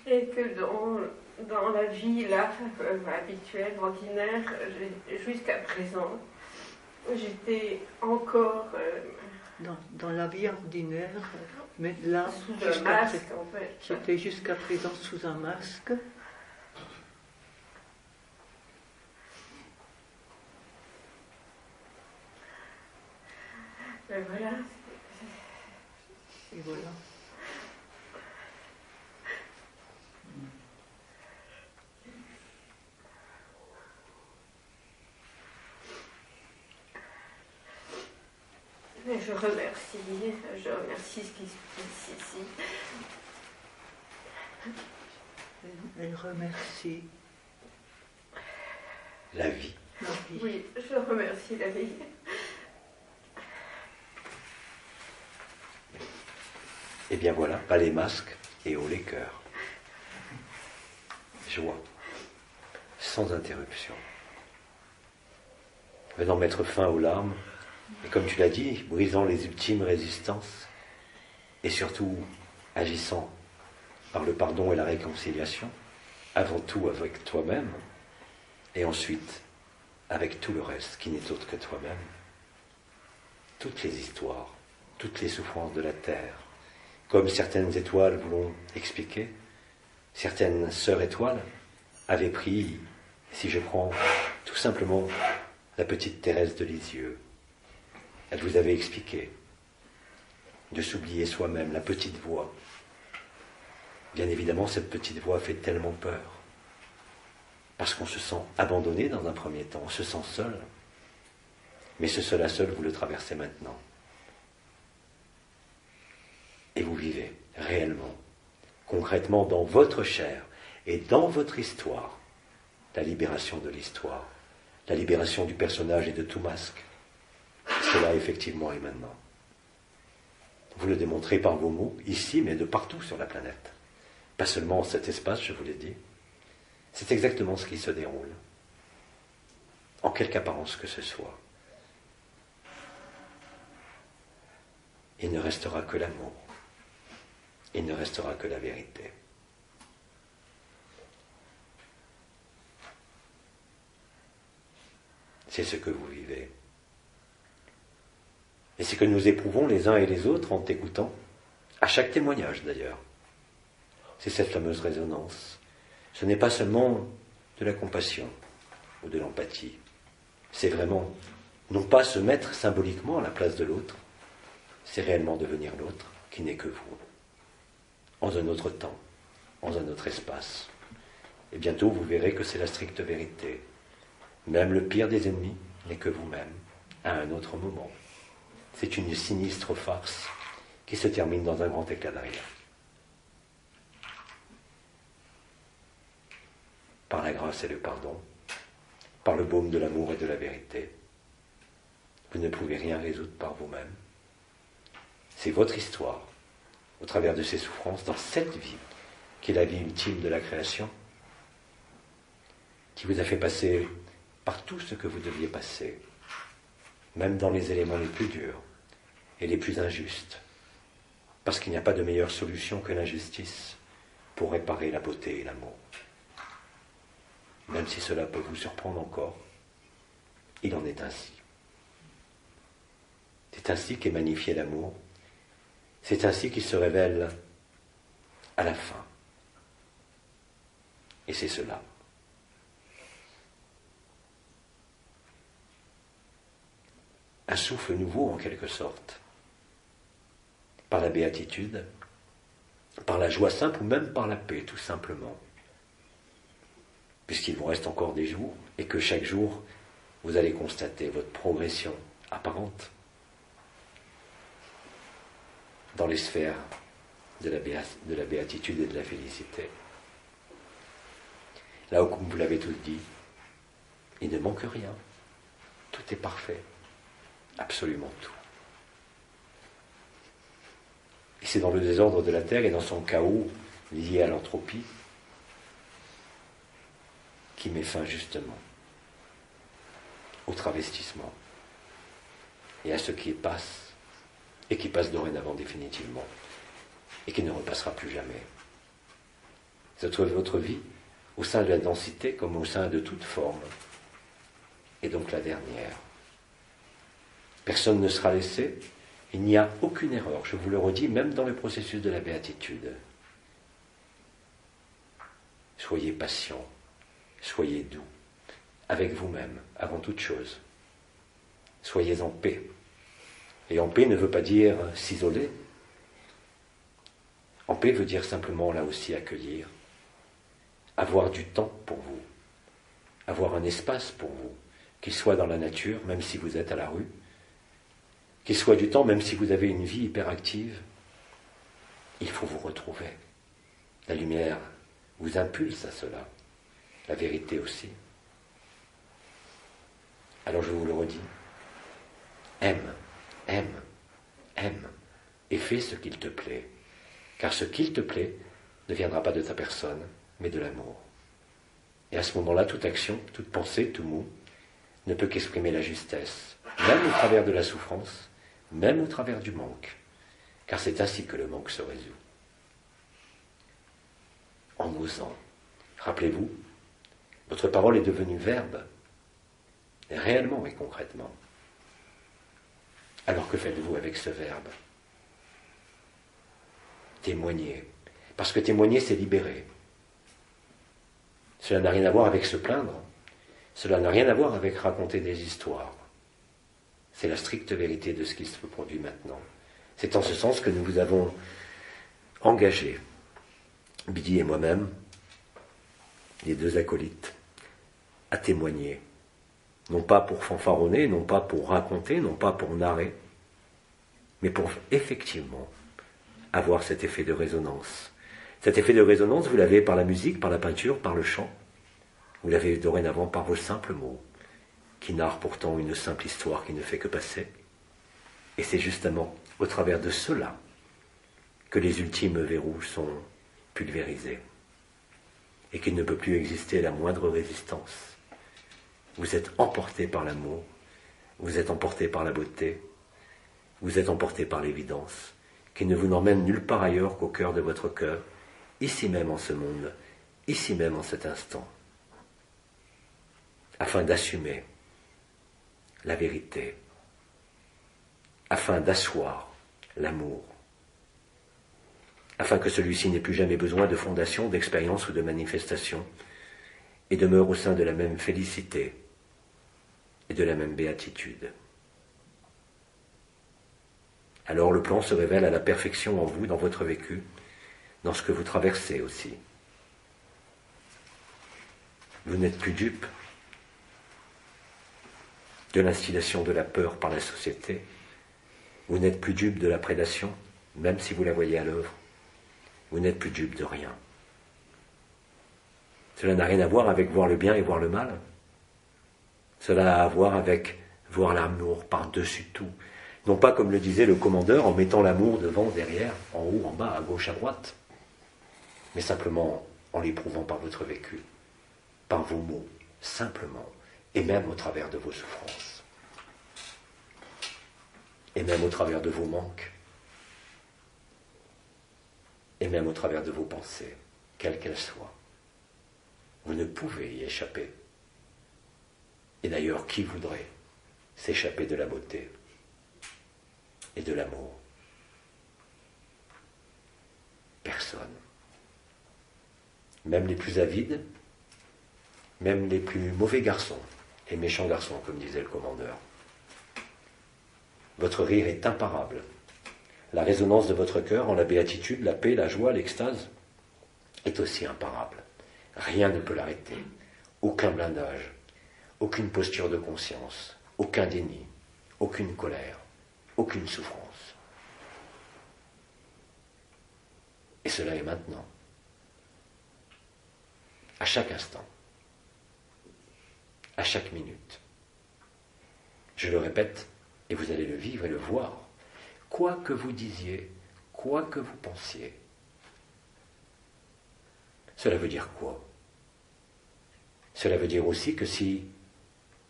Et que dans la vie là, habituelle, ordinaire, jusqu'à présent, j'étais encore dans la vie ordinaire, mais là, sous un masque en fait. J'étais jusqu'à présent sous un masque. Et voilà. Et voilà. Mais je remercie ce qui se passe ici. Elle remercie La vie. la vie. Oui, je remercie la vie. Eh bien voilà, pas les masques et haut les cœurs. Joie, sans interruption. Venant mettre fin aux larmes, et comme tu l'as dit, brisant les ultimes résistances, et surtout agissant par le pardon et la réconciliation, avant tout avec toi-même, et ensuite avec tout le reste qui n'est autre que toi-même. Toutes les histoires, toutes les souffrances de la terre, comme certaines étoiles vous l'ont expliqué, certaines sœurs étoiles avaient pris, si je prends tout simplement la petite Thérèse de Lisieux, elle vous avait expliqué de s'oublier soi-même, la petite voix. Bien évidemment, cette petite voix fait tellement peur, parce qu'on se sent abandonné dans un premier temps, on se sent seul, mais ce seul à seul, vous le traversez maintenant. Et vous vivez réellement, concrètement dans votre chair et dans votre histoire, la libération de l'histoire, la libération du personnage et de tout masque. Cela effectivement est maintenant. Vous le démontrez par vos mots, ici, mais de partout sur la planète. Pas seulement en cet espace, je vous l'ai dit. C'est exactement ce qui se déroule, en quelque apparence que ce soit. Il ne restera que l'amour. Il ne restera que la vérité. C'est ce que vous vivez. Et c'est que nous éprouvons les uns et les autres en t'écoutant, à chaque témoignage d'ailleurs. C'est cette fameuse résonance. Ce n'est pas seulement de la compassion ou de l'empathie. C'est vraiment, non pas se mettre symboliquement à la place de l'autre, c'est réellement devenir l'autre qui n'est que vous. En un autre temps, en un autre espace. Et bientôt vous verrez que c'est la stricte vérité. Même le pire des ennemis n'est que vous-même, à un autre moment. C'est une sinistre farce qui se termine dans un grand éclat de rire. Par la grâce et le pardon, par le baume de l'amour et de la vérité, vous ne pouvez rien résoudre par vous-même. C'est votre histoire, au travers de ces souffrances, dans cette vie, qui est la vie ultime de la création, qui vous a fait passer par tout ce que vous deviez passer, même dans les éléments les plus durs et les plus injustes, parce qu'il n'y a pas de meilleure solution que l'injustice pour réparer la beauté et l'amour. Même si cela peut vous surprendre encore, Il en est ainsi. C'est ainsi qu'est magnifié l'amour. C'est ainsi qu'il se révèle à la fin. Et c'est cela. Un souffle nouveau en quelque sorte. Par la béatitude, par la joie simple ou même par la paix tout simplement. Puisqu'il vous reste encore des jours et que chaque jour vous allez constater votre progression apparente dans les sphères de la béatitude et de la félicité. Là où, comme vous l'avez tous dit, il ne manque rien. Tout est parfait. Absolument tout. Et c'est dans le désordre de la terre et dans son chaos lié à l'entropie qui met fin justement au travestissement et à ce qui passe et qui passe dorénavant définitivement et qui ne repassera plus jamais. Votre vie, au sein de la densité comme au sein de toute forme, est donc la dernière. Personne ne sera laissé, il n'y a aucune erreur, je vous le redis, même dans le processus de la béatitude. Soyez patient, soyez doux, avec vous-même, avant toute chose. Soyez en paix. Et en paix ne veut pas dire s'isoler. En paix veut dire simplement, là aussi, accueillir. Avoir du temps pour vous. Avoir un espace pour vous. Qu'il soit dans la nature, même si vous êtes à la rue. Qu'il soit du temps, même si vous avez une vie hyperactive. Il faut vous retrouver. La lumière vous impulse à cela. La vérité aussi. Alors je vous le redis. Aime, aime, aime, et fais ce qu'il te plaît. Car ce qu'il te plaît ne viendra pas de ta personne, mais de l'amour. Et à ce moment-là, toute action, toute pensée, tout mot, ne peut qu'exprimer la justesse, même au travers de la souffrance, même au travers du manque. Car c'est ainsi que le manque se résout. En osant. Rappelez-vous, votre parole est devenue verbe, réellement et concrètement. Alors que faites-vous avec ce verbe? Témoigner. Parce que témoigner, c'est libérer. Cela n'a rien à voir avec se plaindre. Cela n'a rien à voir avec raconter des histoires. C'est la stricte vérité de ce qui se produit maintenant. C'est en ce sens que nous vous avons engagé, Bidi et moi-même, les deux acolytes, à témoigner. Non pas pour fanfaronner, non pas pour raconter, non pas pour narrer, mais pour effectivement avoir cet effet de résonance. Cet effet de résonance, vous l'avez par la musique, par la peinture, par le chant. Vous l'avez dorénavant par vos simples mots, qui narrent pourtant une simple histoire qui ne fait que passer. Et c'est justement au travers de cela que les ultimes verrous sont pulvérisés et qu'il ne peut plus exister la moindre résistance. Vous êtes emporté par l'amour, vous êtes emporté par la beauté, vous êtes emporté par l'évidence, qui ne vous emmène nulle part ailleurs qu'au cœur de votre cœur, ici même en ce monde, ici même en cet instant, afin d'assumer la vérité, afin d'asseoir l'amour, afin que celui-ci n'ait plus jamais besoin de fondation, d'expérience ou de manifestation, et demeure au sein de la même félicité et de la même béatitude. Alors le plan se révèle à la perfection en vous, dans votre vécu, dans ce que vous traversez aussi. Vous n'êtes plus dupe de l'instillation de la peur par la société. Vous n'êtes plus dupe de la prédation, même si vous la voyez à l'œuvre. Vous n'êtes plus dupe de rien. Cela n'a rien à voir avec voir le bien et voir le mal. Cela a à voir avec voir l'amour par-dessus tout. Non pas comme le disait le commandeur, en mettant l'amour devant, derrière, en haut, en bas, à gauche, à droite, mais simplement en l'éprouvant par votre vécu, par vos mots, simplement, et même au travers de vos souffrances, et même au travers de vos manques, et même au travers de vos pensées, quelles qu'elles soient. Vous ne pouvez y échapper. Et d'ailleurs, qui voudrait? s'échapper de la beauté et de l'amour. Personne. Même les plus avides, même les plus mauvais garçons et méchants garçons, comme disait le commandeur. Votre rire est imparable. La résonance de votre cœur en la béatitude, la paix, la joie, l'extase est aussi imparable. Rien ne peut l'arrêter. Aucun blindage, aucune posture de conscience, aucun déni, aucune colère, aucune souffrance. Et cela est maintenant, à chaque instant, à chaque minute. Je le répète, et vous allez le vivre et le voir, quoi que vous disiez, quoi que vous pensiez. Cela veut dire quoi? Cela veut dire aussi que si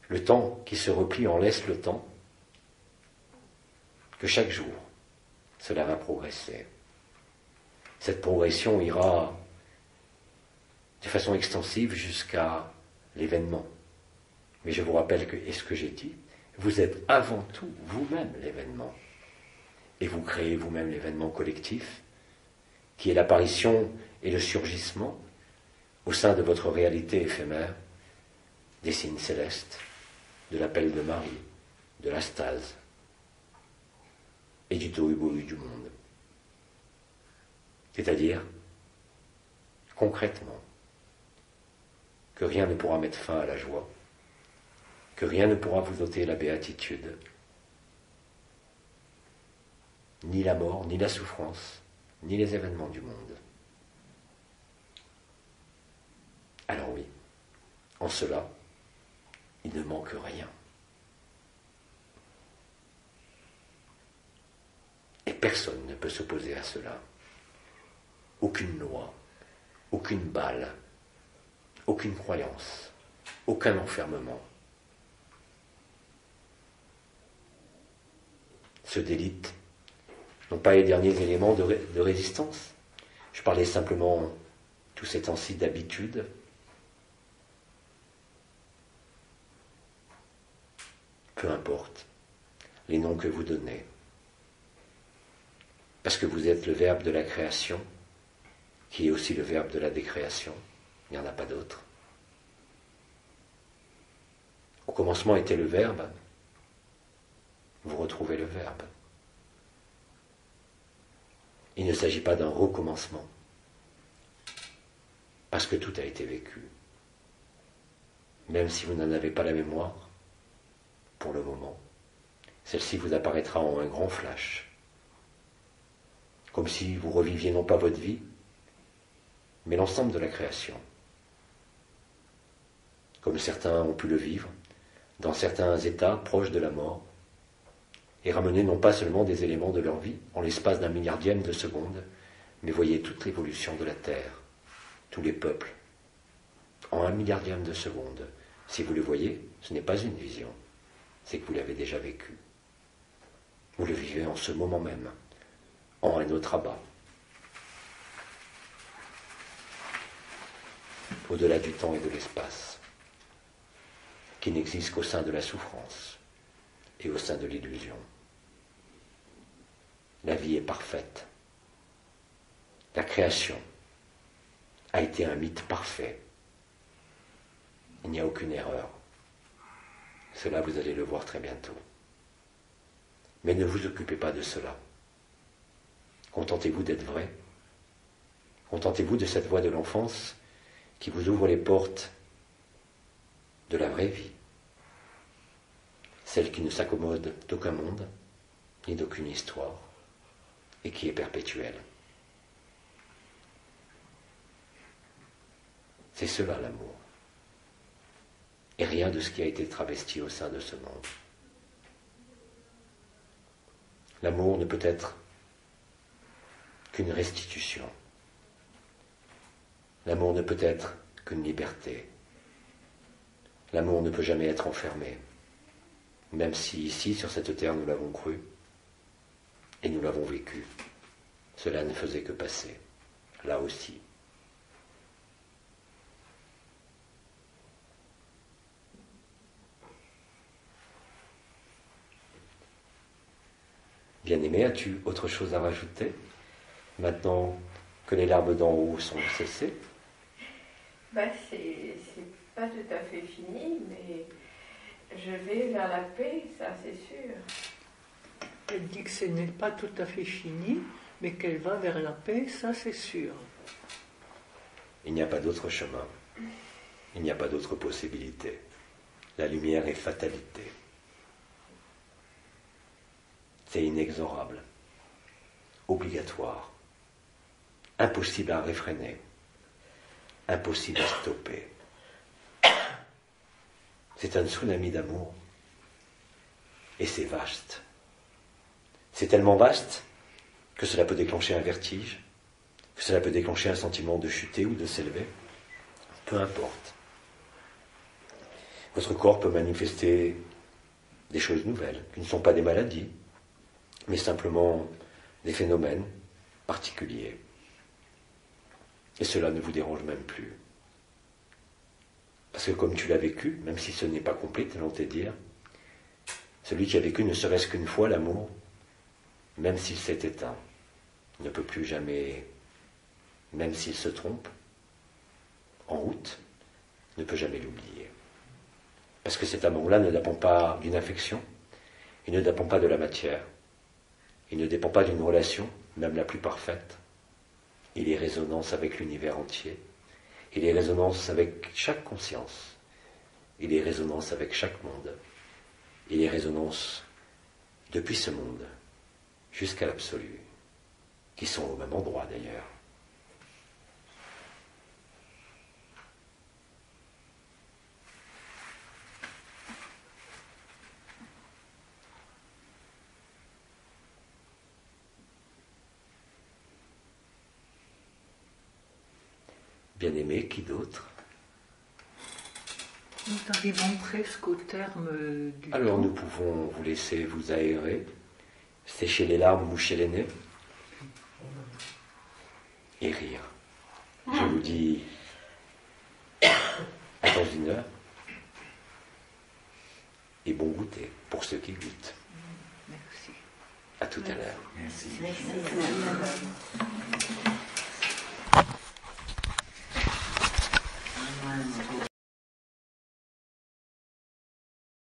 le temps qui se replie en laisse le temps, que chaque jour, cela va progresser. Cette progression ira de façon extensive jusqu'à l'événement. Mais je vous rappelle que, et ce que j'ai dit, vous êtes avant tout vous-même l'événement. Et vous créez vous-même l'événement collectif, qui est l'apparition et le surgissement, au sein de votre réalité éphémère, des signes célestes, de l'appel de Marie, de la stase et du tohu-bohu du monde. C'est-à-dire, concrètement, que rien ne pourra mettre fin à la joie, que rien ne pourra vous ôter la béatitude, ni la mort, ni la souffrance, ni les événements du monde. Alors oui, en cela, il ne manque rien. Et personne ne peut s'opposer à cela. Aucune loi, aucune balle, aucune croyance, aucun enfermement. Se délitent, non pas les derniers éléments de résistance. Je parlais simplement tout ces temps-ci d'habitude. Peu importe les noms que vous donnez, parce que vous êtes le verbe de la création, qui est aussi le verbe de la décréation, il n'y en a pas d'autre. Au commencement était le verbe, vous retrouvez le verbe. Il ne s'agit pas d'un recommencement, parce que tout a été vécu. Même si vous n'en avez pas la mémoire, pour le moment, celle-ci vous apparaîtra en un grand flash, comme si vous reviviez non pas votre vie, mais l'ensemble de la création, comme certains ont pu le vivre, dans certains états proches de la mort, et ramener non pas seulement des éléments de leur vie, en l'espace d'un milliardième de seconde, mais voyez toute l'évolution de la Terre, tous les peuples, en un milliardième de seconde. Si vous le voyez, ce n'est pas une vision, c'est que vous l'avez déjà vécu. Vous le vivez en ce moment même, en un autre abat. Au-delà du temps et de l'espace, qui n'existe qu'au sein de la souffrance et au sein de l'illusion. La vie est parfaite. La création a été un mythe parfait. Il n'y a aucune erreur. Cela, vous allez le voir très bientôt. Mais ne vous occupez pas de cela. Contentez-vous d'être vrai. Contentez-vous de cette voix de l'enfance qui vous ouvre les portes de la vraie vie. Celle qui ne s'accommode d'aucun monde, ni d'aucune histoire, et qui est perpétuelle. C'est cela l'amour. Et rien de ce qui a été travesti au sein de ce monde. L'amour ne peut être qu'une restitution. L'amour ne peut être qu'une liberté. L'amour ne peut jamais être enfermé, même si ici, sur cette terre, nous l'avons cru et nous l'avons vécu. Cela ne faisait que passer, là aussi. Bien-aimé, as-tu autre chose à rajouter, maintenant que les larmes d'en haut sont cessées? C'est pas tout à fait fini, mais je vais vers la paix, ça c'est sûr. Elle dit que ce n'est pas tout à fait fini, mais qu'elle va vers la paix, ça c'est sûr. Il n'y a pas d'autre chemin. Il n'y a pas d'autre possibilité. La lumière est fatalité. C'est inexorable, obligatoire, impossible à réfréner, impossible à stopper. C'est un tsunami d'amour. Et c'est vaste. C'est tellement vaste que cela peut déclencher un vertige, que cela peut déclencher un sentiment de chuter ou de s'élever. Peu importe. Votre corps peut manifester des choses nouvelles, qui ne sont pas des maladies, mais simplement des phénomènes particuliers. Et cela ne vous dérange même plus. Parce que comme tu l'as vécu, même si ce n'est pas complet, allons te dire, celui qui a vécu ne serait-ce qu'une fois l'amour, même s'il s'est éteint, ne peut plus jamais, même s'il se trompe, en route, ne peut jamais l'oublier. Parce que cet amour-là ne dépend pas d'une affection, il ne dépend pas de la matière, il ne dépend pas d'une relation, même la plus parfaite. Il est résonance avec l'univers entier, il est résonance avec chaque conscience, il est résonance avec chaque monde, il est résonance depuis ce monde jusqu'à l'absolu, qui sont au même endroit d'ailleurs. Bien-aimé, qui d'autre? Nous arrivons presque au terme du Alors temps. nous pouvons vous laisser vous aérer, sécher les larmes, moucher les nez et rire. Je vous dis à dans une heure et bon goûter pour ceux qui goûtent. Merci. À tout à l'heure. Merci. Merci.